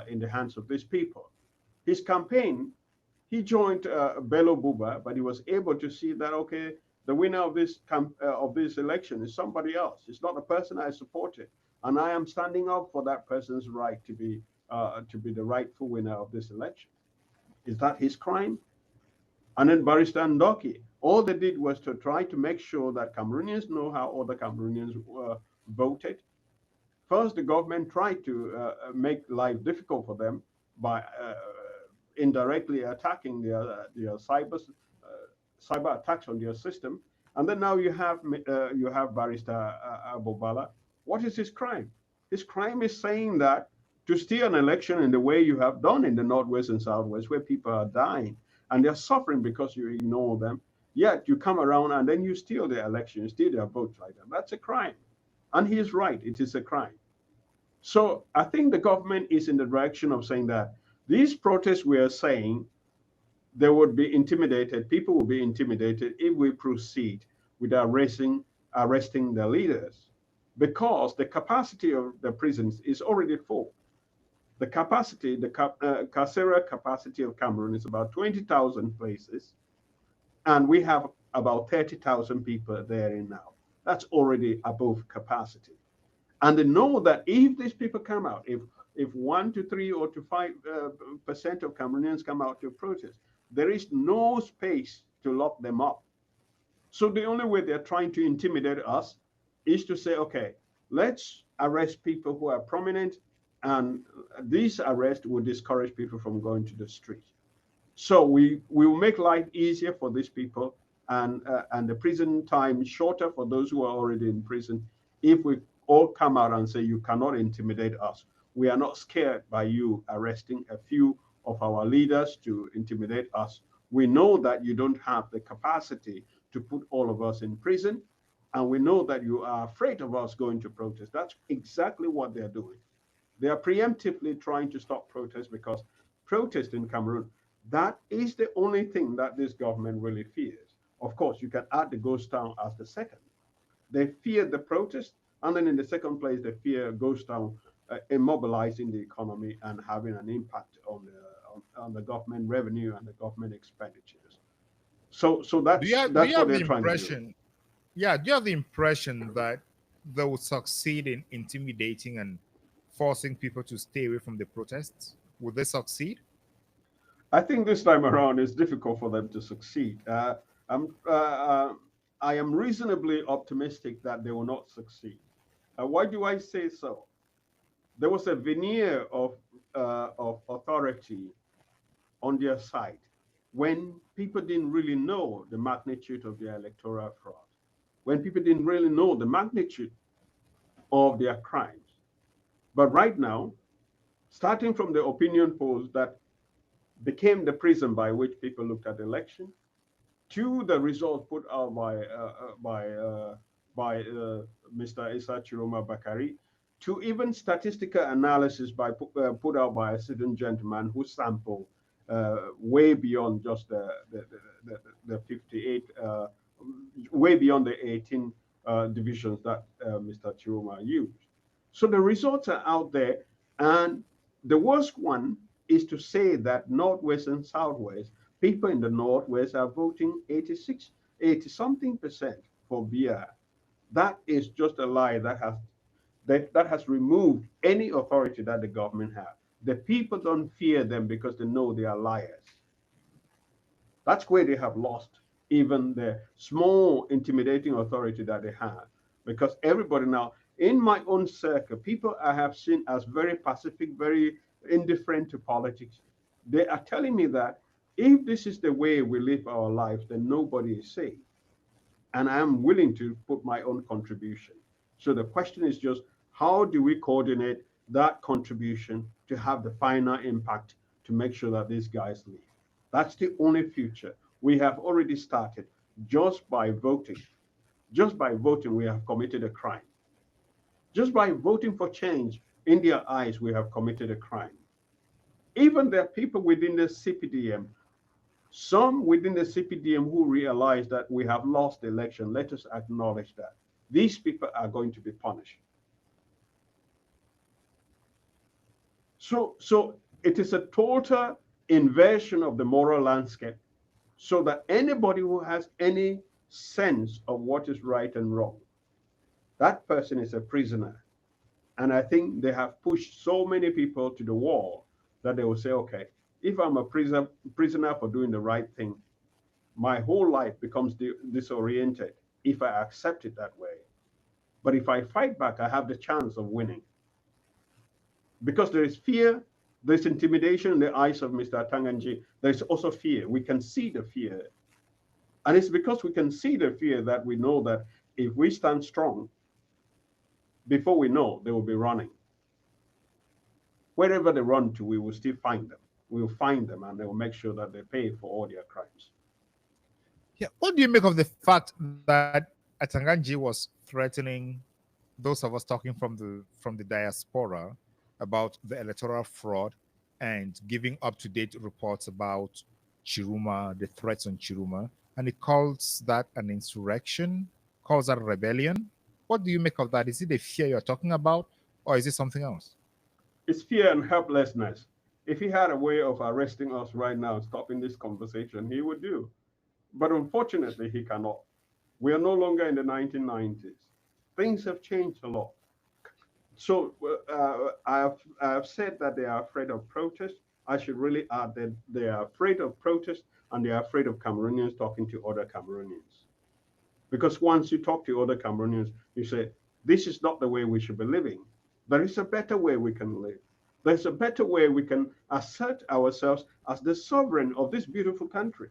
in the hands of these people. His campaign, he joined Bello Buba, but he was able to see that, okay, the winner of this election is somebody else. It's not the person I supported, and I am standing up for that person's right to be the rightful winner of this election. Is that his crime? And then Barrister Ndoki, all they did was to try to make sure that Cameroonians know how other Cameroonians voted. First, the government tried to make life difficult for them by indirectly attacking their cyber attacks on their system, and then now you have Barrister Abobala. What is his crime? His crime is saying that to steal an election in the way you have done in the Northwest and Southwest, where people are dying and they're suffering because you ignore them, yet you come around and then you steal their election, you steal their votes like that. That's a crime, and he is right. It is a crime. So I think the government is in the direction of saying that these protests we are saying, they would be intimidated. People will be intimidated if we proceed with arresting the leaders, because the capacity of the prisons is already full. The capacity, the carceral capacity of Cameroon is about 20,000 places, and we have about 30,000 people therein now. That's already above capacity. And they know that if these people come out, if 1 to 3 or to 5% of Cameroonians come out to protest, there is no space to lock them up. So the only way they're trying to intimidate us is to say, okay, let's arrest people who are prominent, and these arrests will discourage people from going to the street. So we will make life easier for these people, and the prison time shorter for those who are already in prison if we all come out and say, you cannot intimidate us. We are not scared by you arresting a few of our leaders to intimidate us. We know that you don't have the capacity to put all of us in prison, and we know that you are afraid of us going to protest. That's exactly what they're doing. They are preemptively trying to stop protests because protest in Cameroon, that is the only thing that this government really fears. Of course, you can add the ghost town as the second. They fear the protest, and then in the second place, they fear ghost town immobilizing the economy and having an impact on the government revenue and the government expenditures. So that's what they're trying to do. Yeah, do you have the impression that they would succeed in intimidating and forcing people to stay away from the protests? Would they succeed? I think this time around it's difficult for them to succeed. I am reasonably optimistic that they will not succeed. Why do I say so? There was a veneer of authority on their side when people didn't really know the magnitude of their electoral fraud, when people didn't really know the magnitude of their crimes. But right now, starting from the opinion polls that became the prism by which people looked at the election, to the results put out by Mr. Issa Tchiroma Bakari, to even statistical analysis put out by a certain gentleman who sampled way beyond just the 58, way beyond the 18 divisions that Mr. Tchiroma used. So the results are out there, and the worst one is to say that Northwest and Southwest, people in the Northwest are voting 80-something% for Biya. That is just a lie that has removed any authority that the government has. The people don't fear them because they know they are liars. That's where they have lost even the small intimidating authority that they have. Because everybody now, in my own circle, people I have seen as very pacific, very indifferent to politics, they are telling me that if this is the way we live our lives, then nobody is safe. And I am willing to put my own contribution. So the question is just, how do we coordinate that contribution to have the final impact to make sure that these guys leave? That's the only future. We have already started just by voting. Just by voting, we have committed a crime. Just by voting for change, in their eyes, we have committed a crime. Even there are people within the CPDM, some within the CPDM who realize that we have lost the election. Let us acknowledge that. These people are going to be punished. So it is a total inversion of the moral landscape, so that anybody who has any sense of what is right and wrong, that person is a prisoner. And I think they have pushed so many people to the wall that they will say, okay, if I'm a prisoner for doing the right thing, my whole life becomes disoriented if I accept it that way. But if I fight back, I have the chance of winning. Because there is fear, there's intimidation in the eyes of Mr. Tanganji. There's also fear. We can see the fear. And it's because we can see the fear that we know that if we stand strong, before we know, they will be running. Wherever they run to, we will still find them. We will find them, and they will make sure that they pay for all their crimes. Yeah. What do you make of the fact that Atanganji was threatening those of us talking from the diaspora about the electoral fraud and giving up-to-date reports about Tchiroma, the threats on Tchiroma, and it calls that an insurrection, calls that a rebellion? What do you make of that? Is it the fear you're talking about, or is it something else? It's fear and helplessness. If he had a way of arresting us right now, stopping this conversation, he would do. But unfortunately, he cannot. We are no longer in the 1990s. Things have changed a lot. So I have said that they are afraid of protest. I should really add that they are afraid of protest, and they are afraid of Cameroonians talking to other Cameroonians. Because once you talk to other Cameroonians, you say, this is not the way we should be living. There is a better way we can live. There's a better way we can assert ourselves as the sovereign of this beautiful country.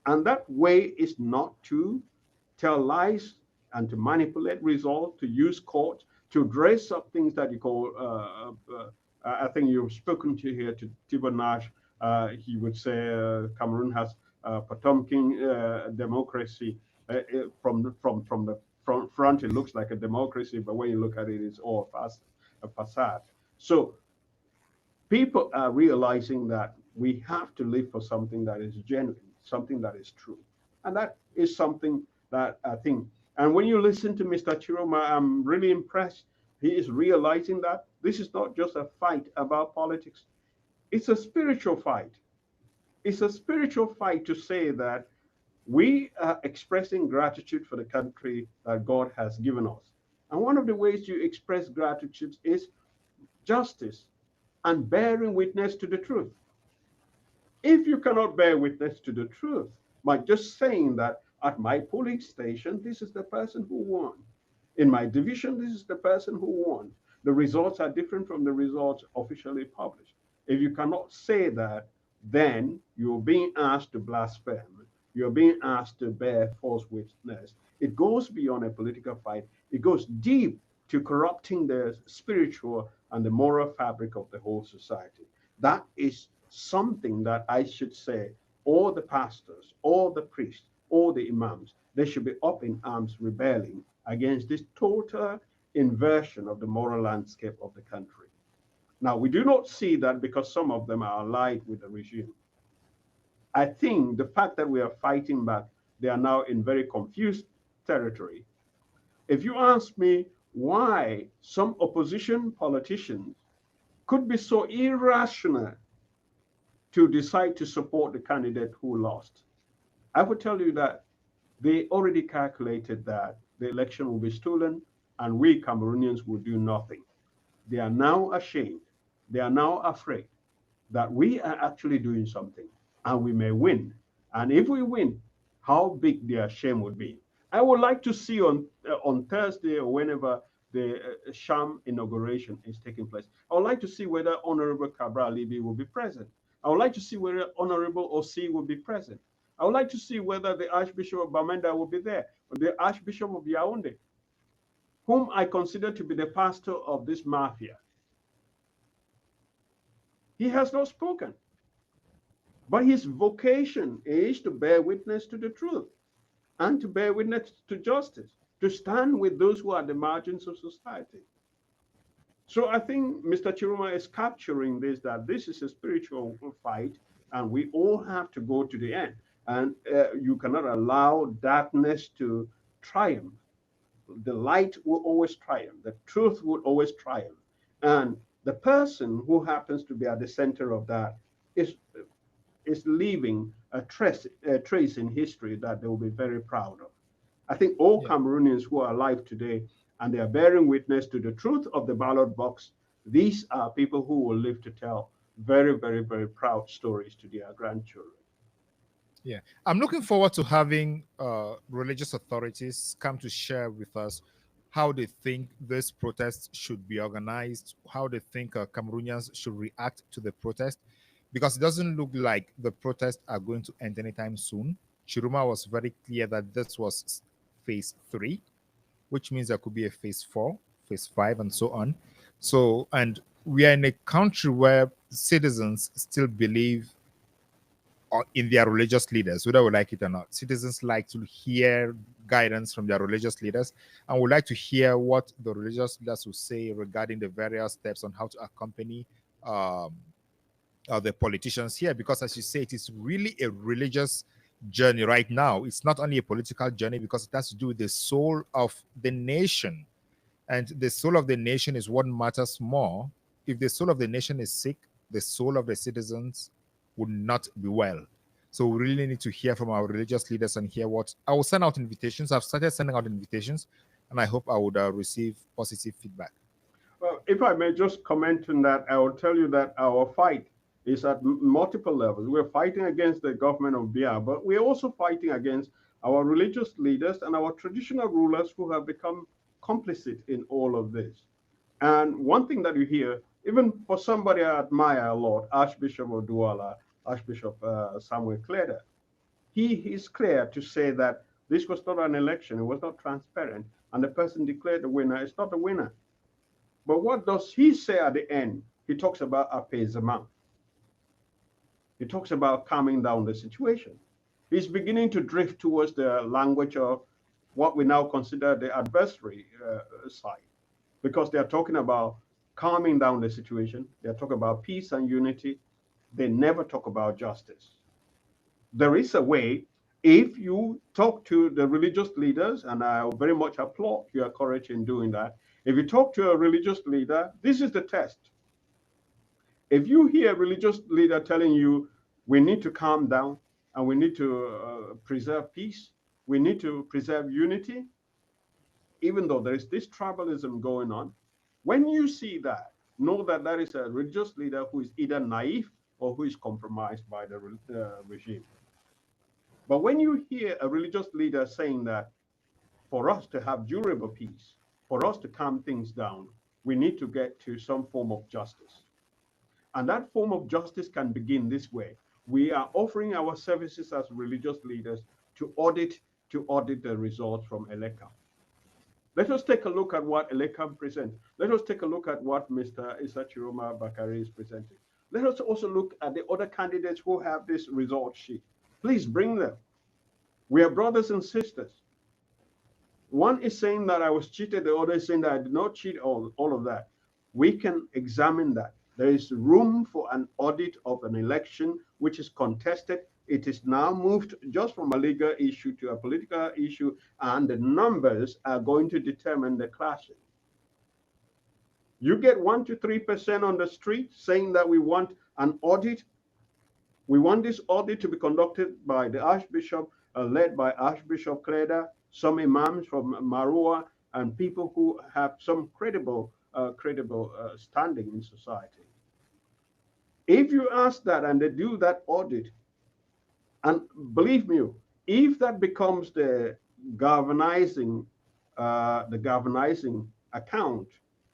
And that way is not to tell lies and to manipulate results, to use court, to dress up things that you call, I think you've spoken to here to Tibonage. He would say Cameroon has Potemkin democracy from the from front, it looks like a democracy, but when you look at it, it's all a facade. So people are realizing that we have to live for something that is genuine, something that is true. And that is something that I think, and when you listen to Mr. Tchiroma, I'm really impressed. He is realizing that this is not just a fight about politics. It's a spiritual fight. It's a spiritual fight to say that we are expressing gratitude for the country that God has given us. And one of the ways you express gratitude is justice and bearing witness to the truth. If you cannot bear witness to the truth by just saying that at my polling station, this is the person who won. In my division, this is the person who won. The results are different from the results officially published. If you cannot say that, then you're being asked to blaspheme. You're being asked to bear false witness. It goes beyond a political fight. It goes deep to corrupting the spiritual and the moral fabric of the whole society. That is something that I should say all the pastors, all the priests, all the imams, they should be up in arms rebelling against this total inversion of the moral landscape of the country. Now, we do not see that because some of them are allied with the regime. I think the fact that we are fighting back, they are now in very confused territory. If you ask me why some opposition politicians could be so irrational to decide to support the candidate who lost, I would tell you that they already calculated that the election will be stolen and we Cameroonians will do nothing. They are now ashamed. They are now afraid that we are actually doing something and we may win. And if we win, how big their shame would be. I would like to see on Thursday or whenever the sham inauguration is taking place, I would like to see whether Honorable Cabral Libby will be present. I would like to see whether Honorable Osi will be present. I would like to see whether the Archbishop of Bamenda will be there, or the Archbishop of Yaoundé, whom I consider to be the pastor of this mafia. He has not spoken, but his vocation is to bear witness to the truth and to bear witness to justice, to stand with those who are the margins of society. So I think Mr. Tchiroma is capturing this, that this is a spiritual fight and we all have to go to the end. And you cannot allow darkness to triumph. The light will always triumph. The truth will always triumph. And the person who happens to be at the center of that is leaving a trace in history that they will be very proud of. I think all Cameroonians who are alive today and they are bearing witness to the truth of the ballot box, these are people who will live to tell very, very, very proud stories to their grandchildren. Yeah, I'm looking forward to having religious authorities come to share with us how they think this protest should be organized, how they think Cameroonians should react to the protest, because it doesn't look like the protests are going to end anytime soon. Tchiroma was very clear that this was phase 3, which means there could be a phase 4, phase 5, and so on. So, and we are in a country where citizens still believe in their religious leaders, whether we like it or not. Citizens like to hear guidance from their religious leaders, and would like to hear what the religious leaders will say regarding the various steps on how to accompany the politicians here. Because as you say, it is really a religious journey right now. It's not only a political journey, because it has to do with the soul of the nation. And the soul of the nation is what matters more. If the soul of the nation is sick, the soul of the citizens would not be well. So we really need to hear from our religious leaders and hear what. I will send out invitations. I've started sending out invitations, and I hope I would receive positive feedback. Well, if I may just comment on that, I will tell you that our fight is at multiple levels. We're fighting against the government of Biya, but we're also fighting against our religious leaders and our traditional rulers who have become complicit in all of this. And one thing that you hear, even for somebody I admire a lot, Archbishop of Douala, Archbishop Samuel Kleda, he is clear to say that this was not an election, it was not transparent, and the person declared the winner is not the winner. But what does he say at the end? He talks about apaisement. He talks about calming down the situation. He's beginning to drift towards the language of what we now consider the adversary side, because they are talking about calming down the situation. They are talking about peace and unity. They never talk about justice. There is a way, if you talk to the religious leaders, and I very much applaud your courage in doing that. If you talk to a religious leader, this is the test. If you hear a religious leader telling you, we need to calm down and we need to preserve peace, we need to preserve unity, even though there is this tribalism going on, when you see that, know that that is a religious leader who is either naive or who is compromised by the regime. But when you hear a religious leader saying that for us to have durable peace, for us to calm things down, we need to get to some form of justice. And that form of justice can begin this way. We are offering our services as religious leaders to audit the results from Elekam. Let us take a look at what Elekam presents. Let us take a look at what Mr. Tchiroma Bakari is presenting. Let us also look at the other candidates who have this result sheet. Please bring them. We are brothers and sisters. One is saying that I was cheated, the other is saying that I did not cheat, all of that. We can examine that. There is room for an audit of an election which is contested. It is now moved just from a legal issue to a political issue, and the numbers are going to determine the clashing. You get 1 to 3% on the street saying that we want an audit. We want this audit to be conducted by the Archbishop, led by Archbishop Kreda, some imams from Marua, and people who have some credible standing in society. If you ask that and they do that audit, and believe me, if that becomes the galvanizing account,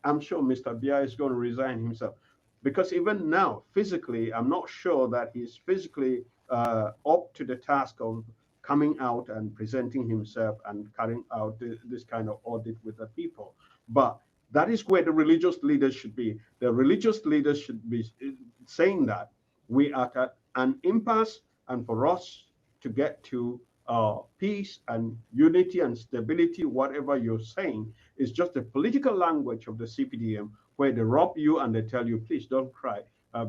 I'm sure Mr. Biya is going to resign himself. Because even now, physically, I'm not sure that he's physically up to the task of coming out and presenting himself and carrying out this kind of audit with the people. But that is where the religious leaders should be. The religious leaders should be saying that we are at an impasse, and for us to get to peace and unity and stability, whatever you're saying, is just the political language of the CPDM, where they rob you and they tell you, please don't cry,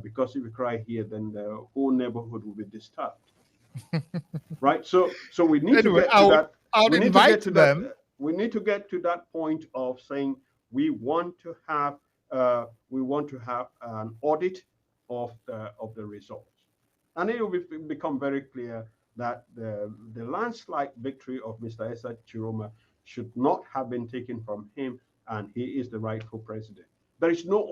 because if you cry here, then the whole neighborhood will be disturbed. Right? So we need to get to that. I would invite them. We need to get to that point of saying we want to have an audit of the results, and it will become very clear that the landslide victory of Mr. Tchiroma should not have been taken from him, and he is the rightful president. There is no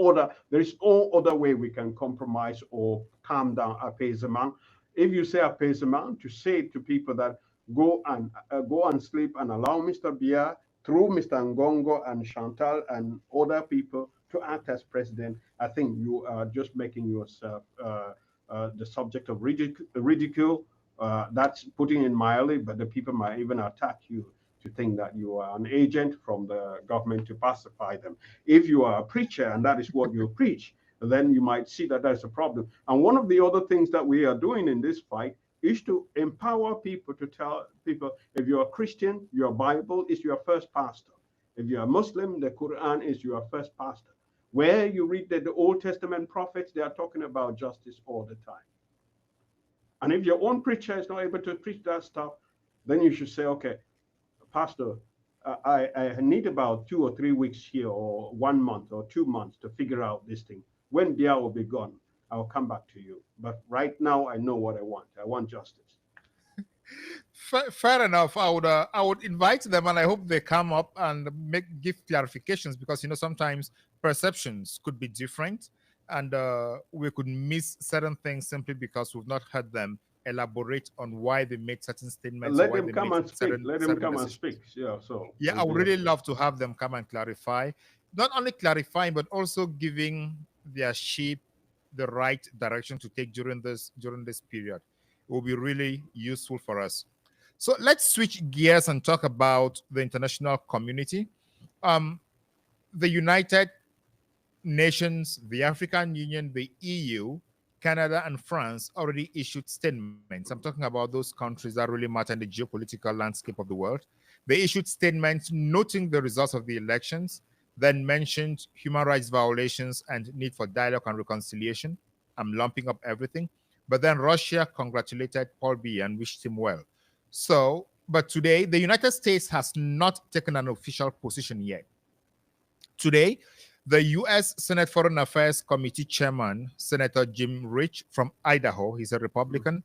other way we can compromise or calm down appeasement. If you say appeasement, to say to people that go and sleep and allow Mr. Biya through Mr. Ngongo and Chantal and other people to act as president, I think you are just making yourself the subject of ridicule. That's putting it mildly, but the people might even attack you to think that you are an agent from the government to pacify them. If you are a preacher and that is what you preach, then you might see that there's a problem. And one of the other things that we are doing in this fight is to empower people, to tell people, if you're a Christian, your Bible is your first pastor. If you're a Muslim, the Quran is your first pastor. Where you read the Old Testament prophets, they are talking about justice all the time. And if your own preacher is not able to preach that stuff, then you should say, okay, Pastor, I need about 2 or 3 weeks here, or 1 month or 2 months to figure out this thing. When Biya will be gone, I'll come back to you. But right now, I know what I want. I want justice. Fair enough. I would invite them, and I hope they come up and give clarifications, because sometimes perceptions could be different, and we could miss certain things simply because we've not heard them elaborate on why they made certain statements. Let them come and speak. Let them come and speak. Yeah. So yeah, I would really love to have them come and clarify. Not only clarifying, but also giving their sheep the right direction to take during this period. It will be really useful for us. So let's switch gears and talk about the international community. The United Nations, the African Union, the EU Canada, and France already issued statements. I'm talking about those countries that really matter in the geopolitical landscape of the world. They issued statements noting the results of the elections, then mentioned human rights violations and need for dialogue and reconciliation. I'm lumping up everything. But then Russia congratulated Paul Biya and wished him well. So, but today, the United States has not taken an official position yet. Today, the U.S. Senate Foreign Affairs Committee Chairman, Senator Jim Rich from Idaho, he's a Republican,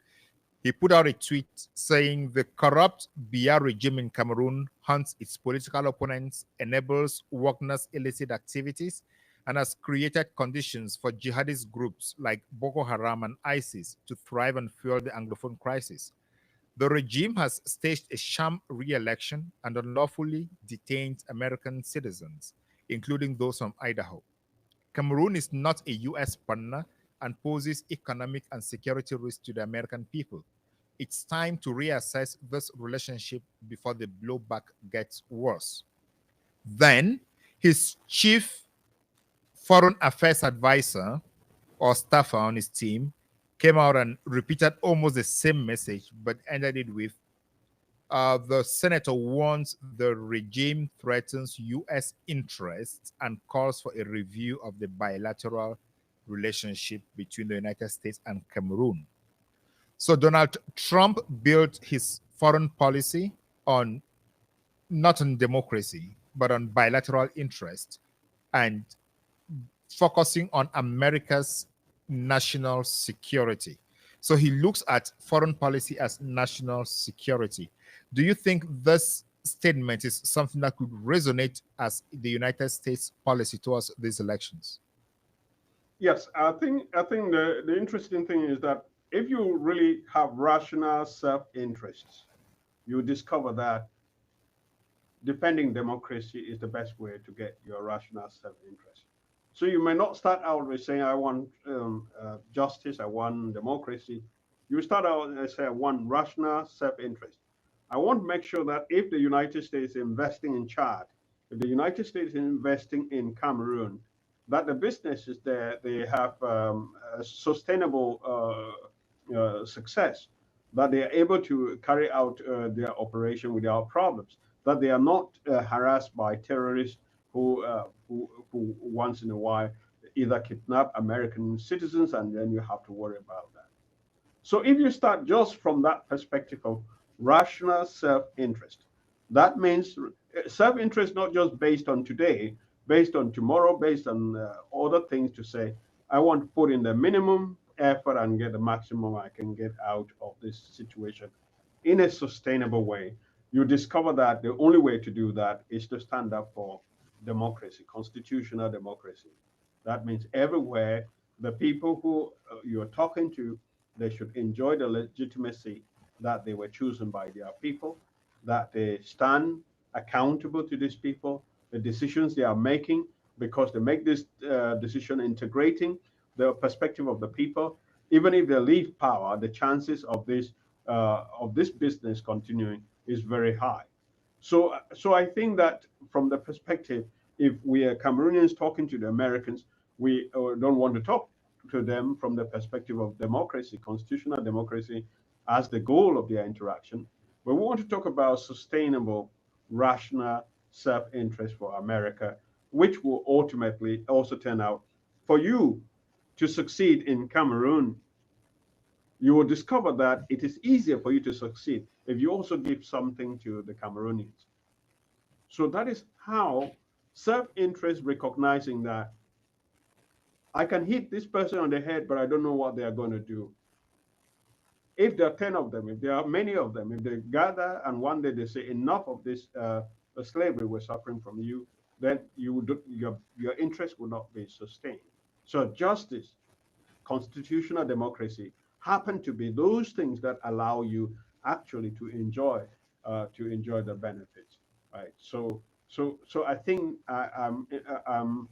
he put out a tweet saying the corrupt Biya regime in Cameroon hunts its political opponents, enables Wagner's illicit activities, and has created conditions for jihadist groups like Boko Haram and ISIS to thrive and fuel the Anglophone crisis. The regime has staged a sham re-election and unlawfully detained American citizens, including those from Idaho. Cameroon is not a U.S. partner and poses economic and security risks to the American people. It's time to reassess this relationship before the blowback gets worse. Then, his chief foreign affairs advisor or staffer on his team came out and repeated almost the same message, but ended it with the senator warns the regime threatens U.S. interests and calls for a review of the bilateral relationship between the United States and Cameroon. So Donald Trump built his foreign policy on not on democracy, but on bilateral interest and focusing on America's national security. So he looks at foreign policy as national security. Do you think this statement is something that could resonate as the United States policy towards these elections? Yes, I think the interesting thing is that if you really have rational self-interests, you discover that defending democracy is the best way to get your rational self-interest. So you may not start out with saying, I want justice, I want democracy. You start out and say, I want rational self-interest. I want to make sure that if the United States is investing in Chad, if the United States is investing in Cameroon, that the businesses there, they have a sustainable success, that they are able to carry out their operation without problems, that they are not harassed by terrorists who once in a while either kidnap American citizens, and then you have to worry about that. So if you start just from that perspective of rational self-interest, that means self-interest not just based on today, based on tomorrow, based on other things to say, I want to put in the minimum effort and get the maximum I can get out of this situation in a sustainable way. You discover that the only way to do that is to stand up for democracy, constitutional democracy. That means everywhere the people who you're talking to, they should enjoy the legitimacy that they were chosen by their people, that they stand accountable to these people, the decisions they are making, because they make this decision integrating the perspective of the people. Even if they leave power, the chances of this business continuing is very high. So I think that from the perspective, if we are Cameroonians talking to the Americans, we don't want to talk to them from the perspective of democracy, constitutional democracy, as the goal of their interaction. But we want to talk about sustainable, rational self-interest for America, which will ultimately also turn out for you to succeed in Cameroon. You will discover that it is easier for you to succeed if you also give something to the Cameroonians. So that is how self-interest, recognizing that I can hit this person on the head, but I don't know what they are going to do. If there are 10 of them, if there are many of them, if they gather and one day they say enough of this slavery we're suffering from you, then your interest will not be sustained. So justice, constitutional democracy happen to be those things that allow you actually to enjoy the benefits, right? So I think I'm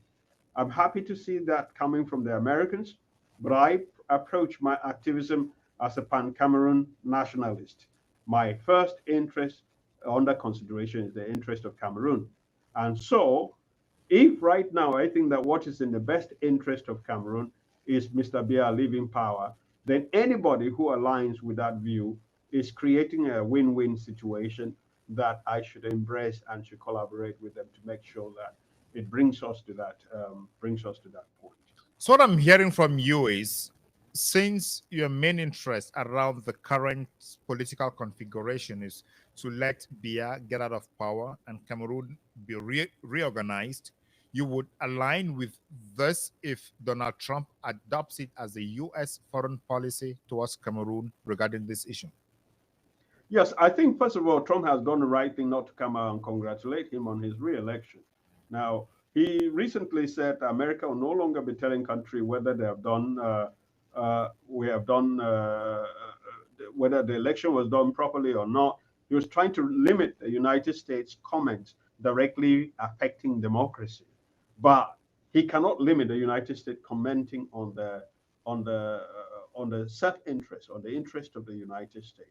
happy to see that coming from the Americans, but I approach my activism as a pan-Cameroon nationalist. My first interest under consideration is the interest of Cameroon. And so if right now I think that what is in the best interest of Cameroon is Mr. Biya leaving power, then anybody who aligns with that view is creating a win-win situation that I should embrace and should collaborate with them to make sure that it brings us to that point. So what I'm hearing from you is, since your main interest around the current political configuration is to let Biya get out of power and Cameroon be reorganized, you would align with this if Donald Trump adopts it as a U.S. foreign policy towards Cameroon regarding this issue. Yes, I think, first of all, Trump has done the right thing not to come out and congratulate him on his re-election. Now, he recently said America will no longer be telling country whether they have done, whether the election was done properly or not. He was trying to limit the United States comments directly affecting democracy, but he cannot limit the United States commenting on the self-interest, on the interest of the United States.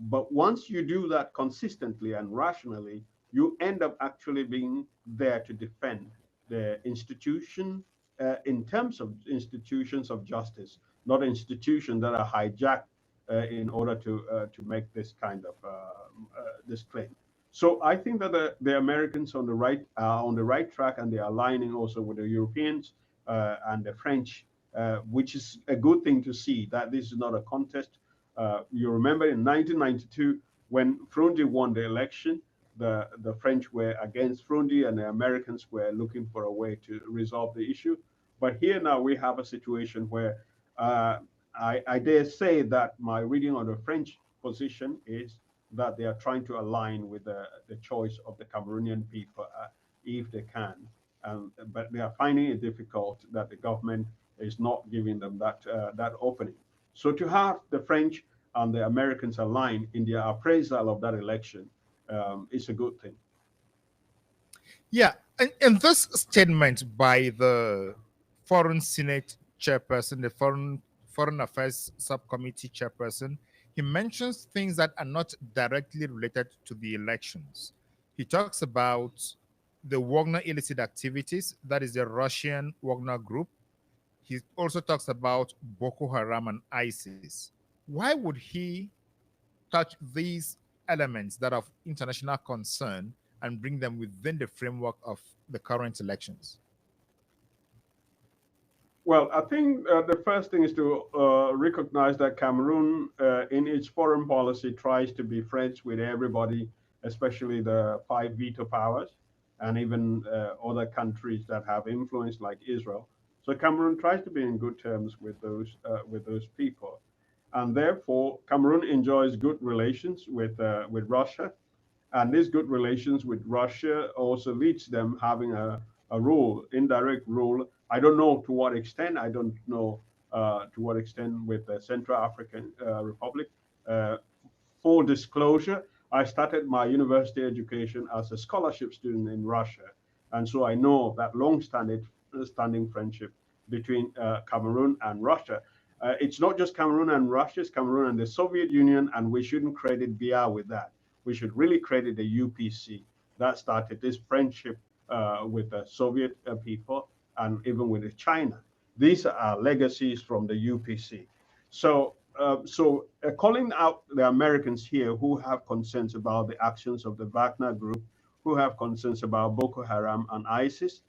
But once you do that consistently and rationally, you end up actually being there to defend the institution in terms of institutions of justice, not institutions that are hijacked in order to make this kind of this claim. So I think that the Americans are on the right track, and they're aligning also with the Europeans and the French, which is a good thing to see, that this is not a contest. You remember in 1992, when Fronde won the election, the French were against Fronde and the Americans were looking for a way to resolve the issue. But here now we have a situation where I dare say that my reading of the French position is that they are trying to align with the choice of the Cameroonian people if they can. But they are finding it difficult that the government is not giving them that opening. So to have the French and the Americans align in their appraisal of that election is a good thing. Yeah, and this statement by the Foreign Senate chairperson, the Foreign Affairs Subcommittee chairperson, he mentions things that are not directly related to the elections. He talks about the Wagner illicit activities, that is the Russian Wagner group. He also talks about Boko Haram and ISIS. Why would he touch these elements that are of international concern and bring them within the framework of the current elections? Well, I think the first thing is to recognize that Cameroon, in its foreign policy, tries to be friends with everybody, especially the 5 veto powers and even other countries that have influence like Israel. So Cameroon tries to be in good terms with those people, and therefore Cameroon enjoys good relations with Russia, and these good relations with Russia also leads them having a role, indirect role. I don't know to what extent. I don't know to what extent with the Central African Republic. Full disclosure, I started my university education as a scholarship student in Russia, and so I know that long-standing friendship between Cameroon and Russia. It's not just Cameroon and Russia, it's Cameroon and the Soviet Union, and we shouldn't credit Biya with that. We should really credit the UPC that started this friendship with the Soviet people and even with China. These are legacies from the UPC. So calling out the Americans here who have concerns about the actions of the Wagner group, who have concerns about Boko Haram and ISIS,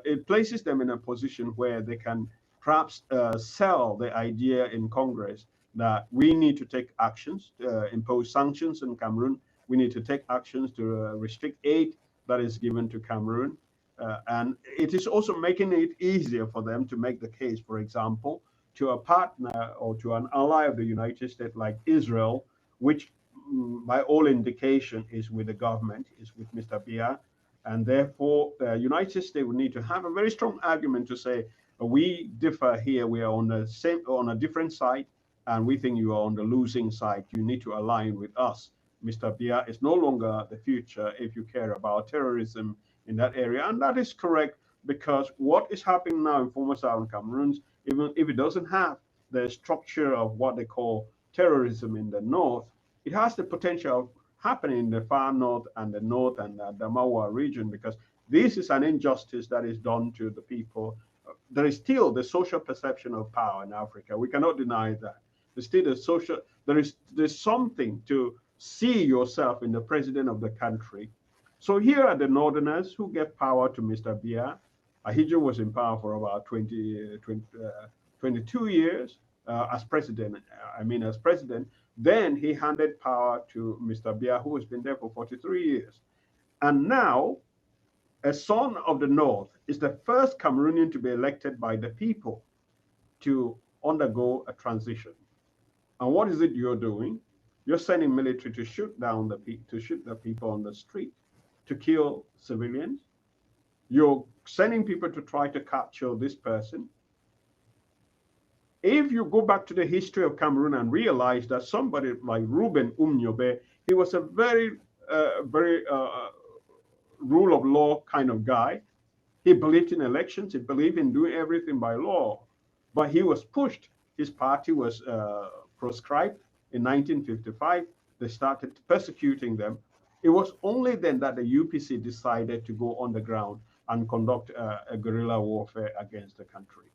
it places them in a position where they can perhaps sell the idea in Congress that we need to take actions to impose sanctions in Cameroon. We need to take actions to restrict aid that is given to Cameroon. And it is also making it easier for them to make the case, for example, to a partner or to an ally of the United States like Israel, which by all indication is with the government, is with Mr. Biya. And therefore, the United States would need to have a very strong argument to say, we differ here, we are on a different side, and we think you are on the losing side. You need to align with us. Mr. Biya is no longer the future if you care about terrorism in that area. And that is correct, because what is happening now in former Southern Cameroon, even if it doesn't have the structure of what they call terrorism in the north, it has the potential of happening in the far north and the Damawa region, because this is an injustice that is done to the people there is still the social perception of power in Africa. We cannot deny that. There's still the social, there's something to see yourself in the president of the country. So here are the Northerners who gave power to Mr. Biya. Ahidjo was in power for about 22 years as president. As president. Then he handed power to Mr. Biya, who has been there for 43 years. And now, a son of the North is the first Cameroonian to be elected by the people to undergo a transition. And what is it you're doing? You're sending military to shoot the people on the street, to kill civilians. You're sending people to try to capture this person. If you go back to the history of Cameroon and realize that somebody like Ruben Umnyobe, he was a very rule of law kind of guy. He believed in elections. He believed in doing everything by law. But he was pushed. His party was proscribed in 1955. They started persecuting them. It was only then that the UPC decided to go on the ground and conduct a guerrilla warfare against the country.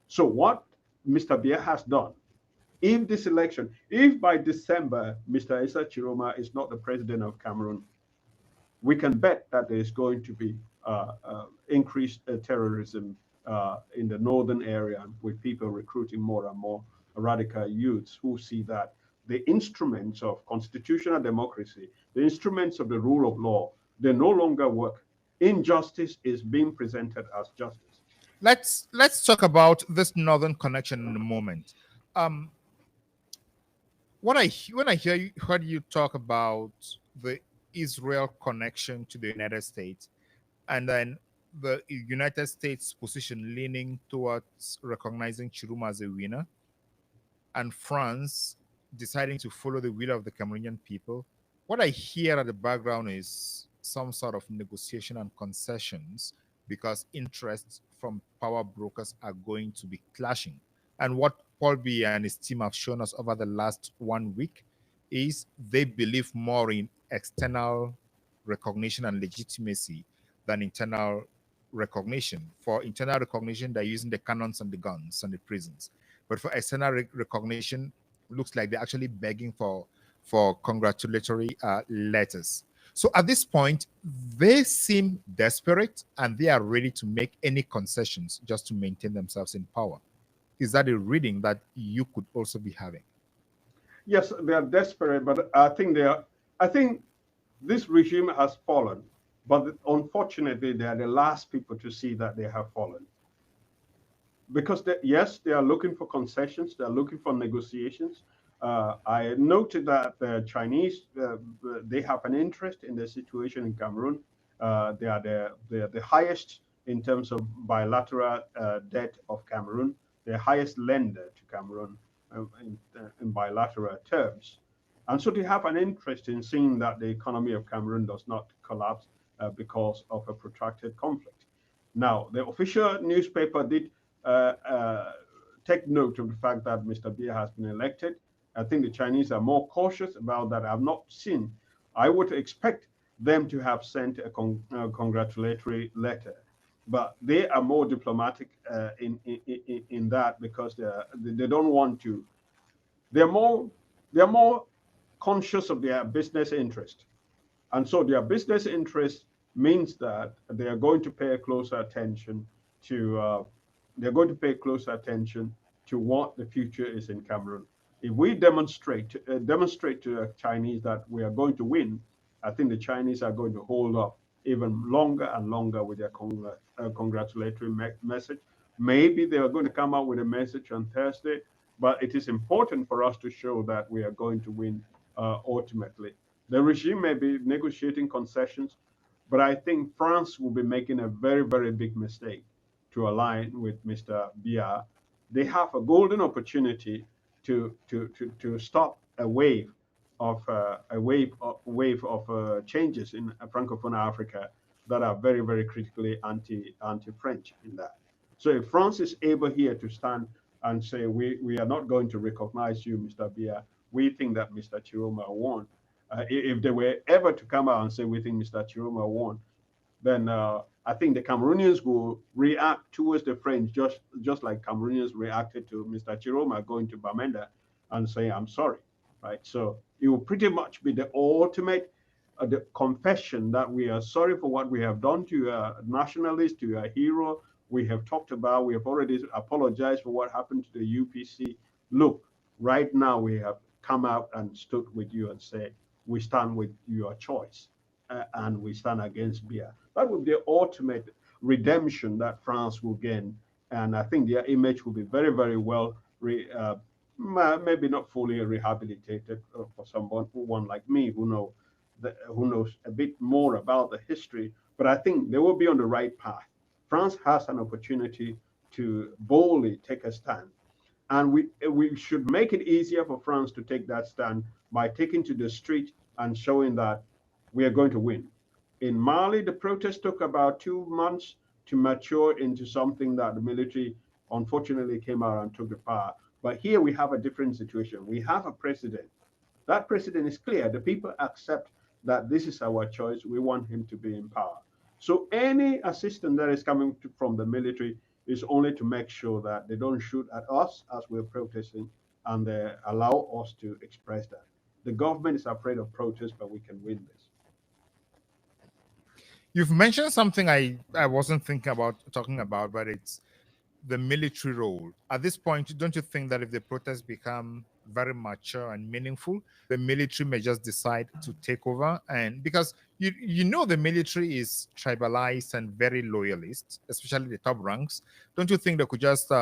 So what Mr. Biya has done, if this election, if by December Mr. Issa Tchiroma is not the president of Cameroon, we can bet that there is going to be increased terrorism in the northern area, with people recruiting more and more radical youths who see that the instruments of constitutional democracy, the instruments of the rule of law, they no longer work. Injustice is being presented as justice. Let's talk about this northern connection in a moment. When I heard you talk about the Israel connection to the United States, and then the United States position leaning towards recognizing Tchiroma as a winner, and France deciding to follow the will of the Cameroonian people, what I hear at the background is some sort of negotiation and concessions, because interests from power brokers are going to be clashing. And what Paul Biya and his team have shown us over the last 1 week is they believe more in external recognition and legitimacy than internal recognition. For internal recognition, they're using the cannons and the guns and the prisons. But for external recognition, looks like they're actually begging for congratulatory letters. So at this point, they seem desperate and they are ready to make any concessions just to maintain themselves in power. Is that a reading that you could also be having? Yes, they are desperate, but I think this regime has fallen. But unfortunately, they are the last people to see that they have fallen. Because yes, they are looking for concessions, they are looking for negotiations. I noted that the Chinese, they have an interest in the situation in Cameroon. They are the highest in terms of bilateral debt of Cameroon, the highest lender to Cameroon in bilateral terms. And so they have an interest in seeing that the economy of Cameroon does not collapse because of a protracted conflict. Now, the official newspaper did take note of the fact that Mr. Biya has been elected. I think the Chinese are more cautious about that. I've not seen. I would expect them to have sent a congratulatory letter, but they are more diplomatic in that, because they don't want to. They're more conscious of their business interest, and so their business interest means that they are going to pay closer attention to. They're going to pay closer attention to what the future is in Cameroon. If we demonstrate to the Chinese that we are going to win, I think the Chinese are going to hold up even longer and longer with their congratulatory message. Maybe they are going to come out with a message on Thursday, but it is important for us to show that we are going to win ultimately. The regime may be negotiating concessions, but I think France will be making a very, very big mistake to align with Mr. Biya. They have a golden opportunity to stop a wave of changes in Francophone Africa that are very, very critically anti-French in that. So if France is able here to stand and say, we are not going to recognize you, Mr. Biya, we think that Mr. Tchiroma won. If they were ever to come out and say we think Mr. Tchiroma won, then I think the Cameroonians will react towards the French just like Cameroonians reacted to Mr. Tchiroma going to Bamenda and saying, I'm sorry, right? So it will pretty much be the ultimate the confession that we are sorry for what we have done to your nationalist, to your hero. We have talked about, we have already apologized for what happened to the UPC. Look, right now we have come out and stood with you and said, we stand with your choice and we stand against Biya. That would be the ultimate redemption that France will gain. And I think their image will be very, very well, maybe not fully rehabilitated for someone like me who knows a bit more about the history, but I think they will be on the right path. France has an opportunity to boldly take a stand. And we should make it easier for France to take that stand by taking to the street and showing that we are going to win. In Mali, the protest took about 2 months to mature into something that the military unfortunately came out and took the power. But here we have a different situation. We have a president. That president is clear. The people accept that this is our choice. We want him to be in power. So any assistance that is coming from the military is only to make sure that they don't shoot at us as we're protesting and they allow us to express that. The government is afraid of protest, but we can win this. You've mentioned something I wasn't thinking about talking about, but it's the military role. At this point, don't you think that if the protests become very mature and meaningful, the military may just decide to take over? And because you know the military is tribalized and very loyalist, especially the top ranks, don't you think they could just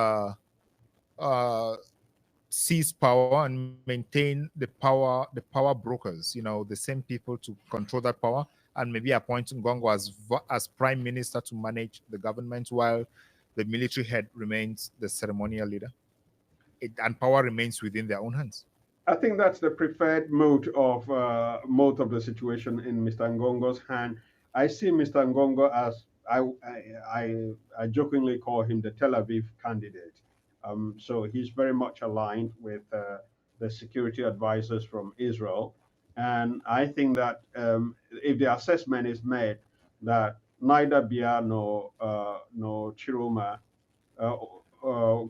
seize power and maintain the power brokers, the same people to control that power, and maybe appoint Ngongo as prime minister to manage the government while the military head remains the ceremonial leader, and power remains within their own hands? I think that's the preferred mode of the situation in Mr. Ngongo's hand. I see Mr. Ngongo as I jokingly call him the Tel Aviv candidate. So he's very much aligned with the security advisors from Israel, and I think that if the assessment is made that neither Biya nor Tchiroma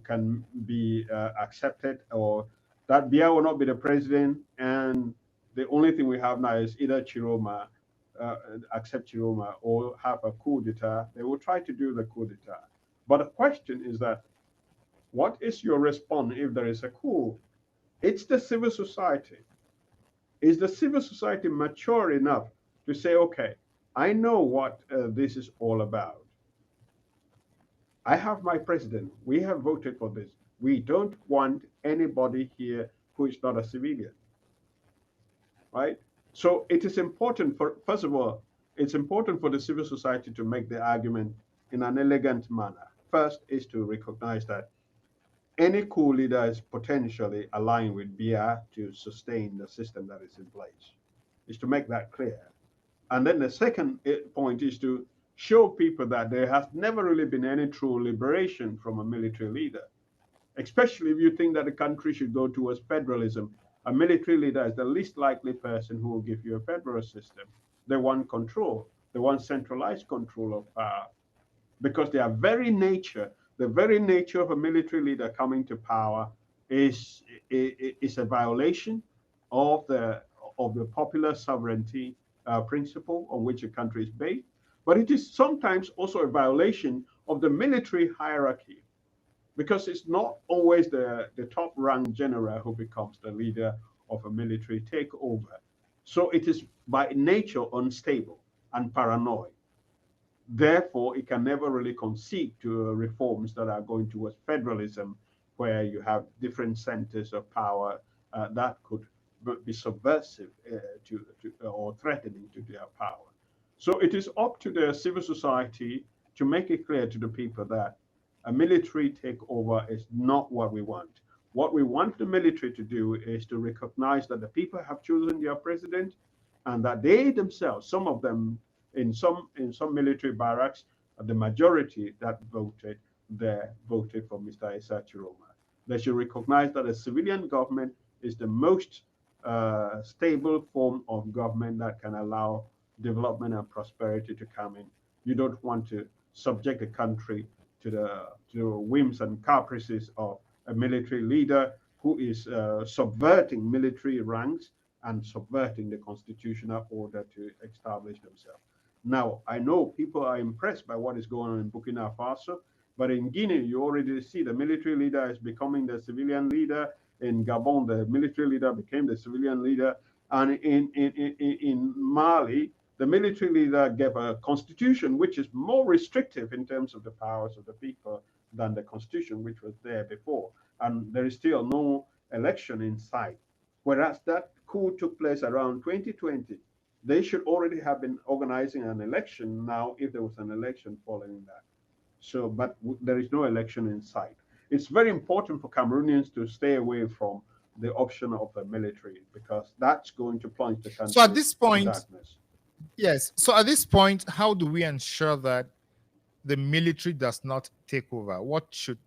can be accepted, or that Biya will not be the president, and the only thing we have now is either Tchiroma accept Tchiroma or have a coup d'etat. They will try to do the coup d'etat. But the question is that, what is your response if there is a coup? It's the civil society. Is the civil society mature enough to say, okay, I know what this is all about. I have my president. We have voted for this. We don't want anybody here who is not a civilian, right? So it is important first of all, it's important for the civil society to make the argument in an elegant manner. First is to recognize that any coup leader is potentially aligned with Biya to sustain the system that is in place, is to make that clear. And then the second point is to show people that there has never really been any true liberation from a military leader, especially if you think that the country should go towards federalism. A military leader is the least likely person who will give you a federal system. They want control. They want centralized control of power, because their very nature, the very nature of a military leader coming to power is a violation of the popular sovereignty principle on which a country is based. But it is sometimes also a violation of the military hierarchy, because it's not always the top rank general who becomes the leader of a military takeover. So it is by nature unstable and paranoid. Therefore, it can never really concede to reforms that are going towards federalism, where you have different centers of power that could be subversive or threatening to their power. So it is up to the civil society to make it clear to the people that a military takeover is not what we want. What we want the military to do is to recognize that the people have chosen their president, and that they themselves, some of them in some military barracks, the majority that voted there voted for Mr. Issa Tchiroma. They should recognize that a civilian government is the most stable form of government that can allow development and prosperity to come in. You don't want to subject the country to the whims and caprices of a military leader who is subverting military ranks and subverting the constitutional order to establish themselves. Now, I know people are impressed by what is going on in Burkina Faso, but in Guinea, you already see the military leader is becoming the civilian leader. In Gabon, the military leader became the civilian leader. And in Mali, the military leader gave a constitution which is more restrictive in terms of the powers of the people than the constitution which was there before. And there is still no election in sight. Whereas that coup took place around 2020, they should already have been organizing an election now if there was an election following that. So, but there is no election in sight. It's very important for Cameroonians to stay away from the option of the military because that's going to plunge the country So at this point, in darkness. Yes. So at this point, how do we ensure that the military does not take over? What should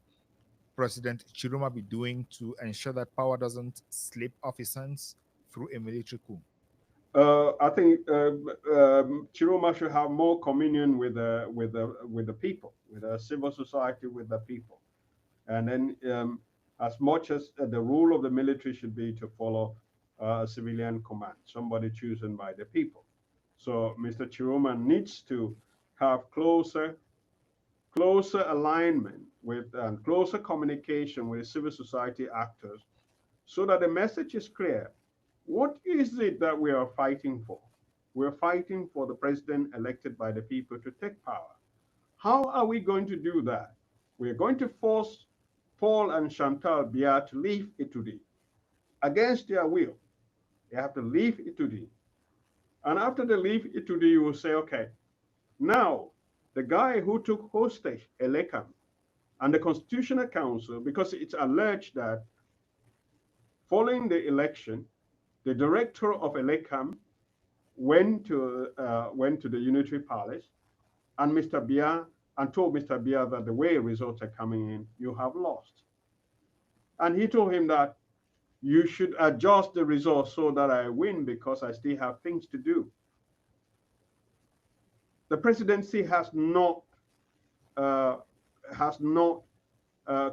President Tchiroma be doing to ensure that power doesn't slip off his hands through a military coup? I think Tchiroma should have more communion with the people, with the civil society, with the people, and then as much as the rule of the military should be to follow a civilian command, somebody chosen by the people. So Mr. Tchiroma needs to have closer alignment with and closer communication with civil society actors so that the message is clear. What is it that we are fighting for? We're fighting for the president elected by the people to take power. How are we going to do that? We're going to force Paul and Chantal Biya to leave Ituri against their will. They have to leave Ituri. And after they leave Ituri, you will say, okay, now the guy who took hostage Elekam and the Constitutional Council, because it's alleged that following the election, the director of Elekam went to the Unitary Palace and Mr. Biya and told Mr. Biya that the way results are coming in, you have lost. And he told him that you should adjust the results so that I win because I still have things to do. The presidency has not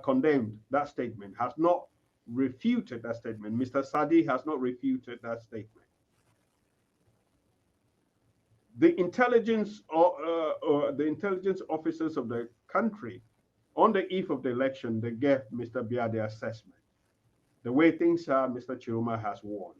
condemned that statement, has not refuted that statement. Mr. Sadi has not refuted that statement. The intelligence officers of the country, on the eve of the election, they gave Mr. Biya the assessment. The way things are, Mr. Tchiroma has won.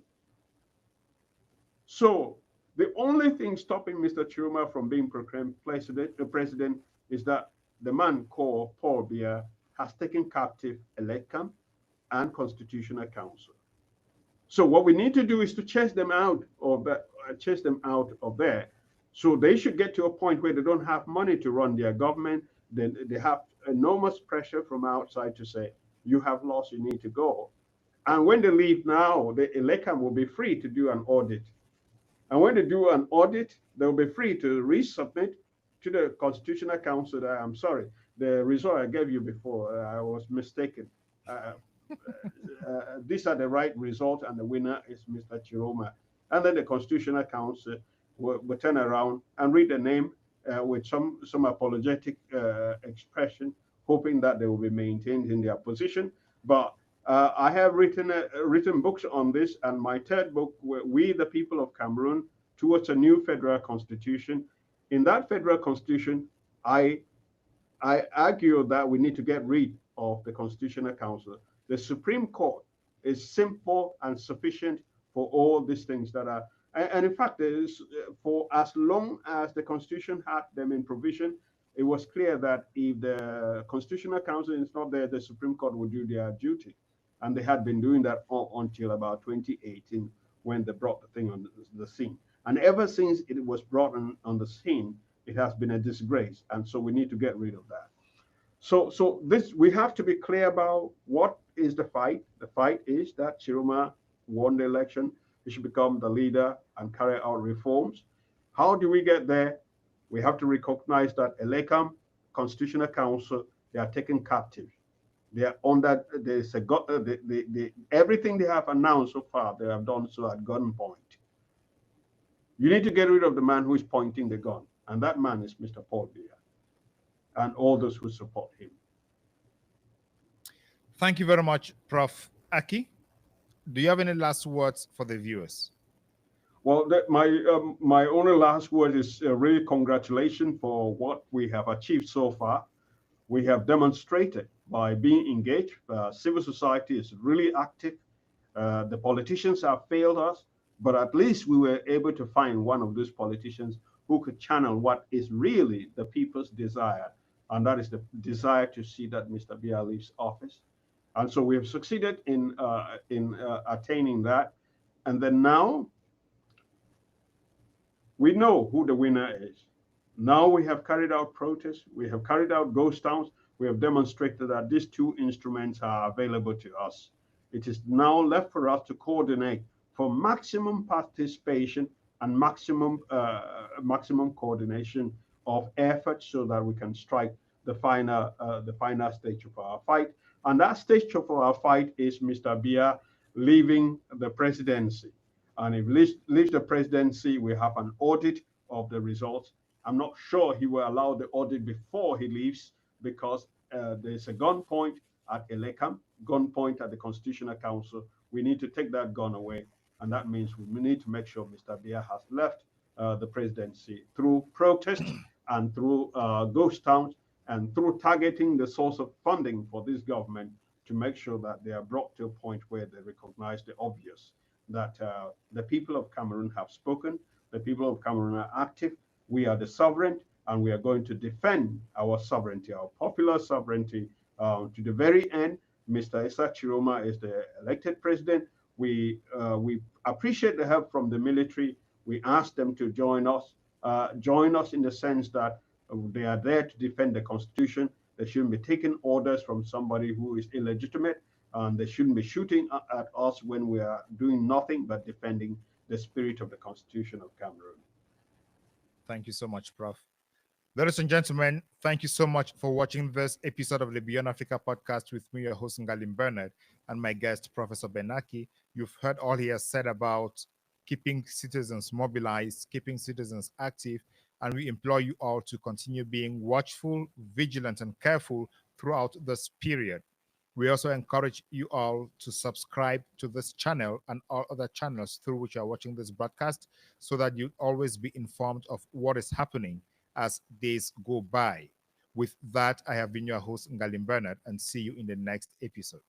So the only thing stopping Mr. Tchiroma from being proclaimed president is that the man called Paul Biya has taken captive Elekam and Constitutional Council. So what we need to do is to chase them out of there. So they should get to a point where they don't have money to run their government. Then they have enormous pressure from outside to say, you have lost, you need to go. And when they leave now, the Elekam will be free to do an audit. And when they do an audit, they'll be free to resubmit to the Constitutional Council that, I'm sorry, the result I gave you before, I was mistaken. These are the right result, and the winner is Mr. Tchiroma. And then the Constitutional Council will turn around and read the name with some apologetic expression, hoping that they will be maintained in their position. But I have written books on this, and my third book, We the People of Cameroon, Towards a New Federal Constitution. In that federal constitution, I argue that we need to get rid of the Constitutional Council. The Supreme Court is simple and sufficient for all these things that are, and in fact, for as long as the Constitution had them in provision, it was clear that if the Constitutional Council is not there, the Supreme Court will do their duty. And they had been doing that until about 2018 when they brought the thing on the scene. And ever since it was brought on the scene, it has been a disgrace. And so we need to get rid of that. So this, we have to be clear about what is the fight. The fight is that Tchiroma won the election. He should become the leader and carry out reforms. How do we get there? We have to recognize that Elekam, Constitutional Council, they are taken captive. They are on that. There's everything they have announced so far, they have done so at gunpoint. You need to get rid of the man who is pointing the gun. And that man is Mr. Paul Biya and all those who support him. Thank you very much, Prof. Aki. Do you have any last words for the viewers? Well, my only last word is really congratulations for what we have achieved so far. We have demonstrated by being engaged. Civil society is really active. The politicians have failed us, but at least we were able to find one of those politicians who could channel what is really the people's desire, and that is the desire to see that Mr. Biya leaves office. And so we have succeeded in attaining that. And then now we know who the winner is. Now we have carried out protests, we have carried out ghost towns, we have demonstrated that these two instruments are available to us. It is now left for us to coordinate for maximum participation and maximum coordination of effort so that we can strike the final stage of our fight. And that stage of our fight is Mr. Biya leaving the presidency. And if he leaves the presidency, we have an audit of the results. I'm not sure he will allow the audit before he leaves because there's a gunpoint at Elekam, gunpoint at the Constitutional Council. We need to take that gun away. And that means we need to make sure Mr. Biya has left the presidency through protest and through ghost towns and through targeting the source of funding for this government to make sure that they are brought to a point where they recognize the obvious, that the people of Cameroon have spoken, the people of Cameroon are active, we are the sovereign, and we are going to defend our sovereignty, our popular sovereignty, to the very end. Mr. Tchiroma is the elected president. We appreciate the help from the military. We ask them to join us in the sense that they are there to defend the constitution. They shouldn't be taking orders from somebody who is illegitimate, and they shouldn't be shooting at us when we are doing nothing but defending the spirit of the Constitution of Cameroon. Thank you so much, Prof. Ladies and gentlemen, thank you so much for watching this episode of the Beyond Africa podcast with me, your host, Ngalim Bernard, and my guest, Professor Benaki. You've heard all he has said about keeping citizens mobilized, keeping citizens active, and we implore you all to continue being watchful, vigilant, and careful throughout this period. We also encourage you all to subscribe to this channel and all other channels through which you are watching this broadcast so that you always be informed of what is happening as days go by. With that, I have been your host, Ngalim Bernard, and see you in the next episode.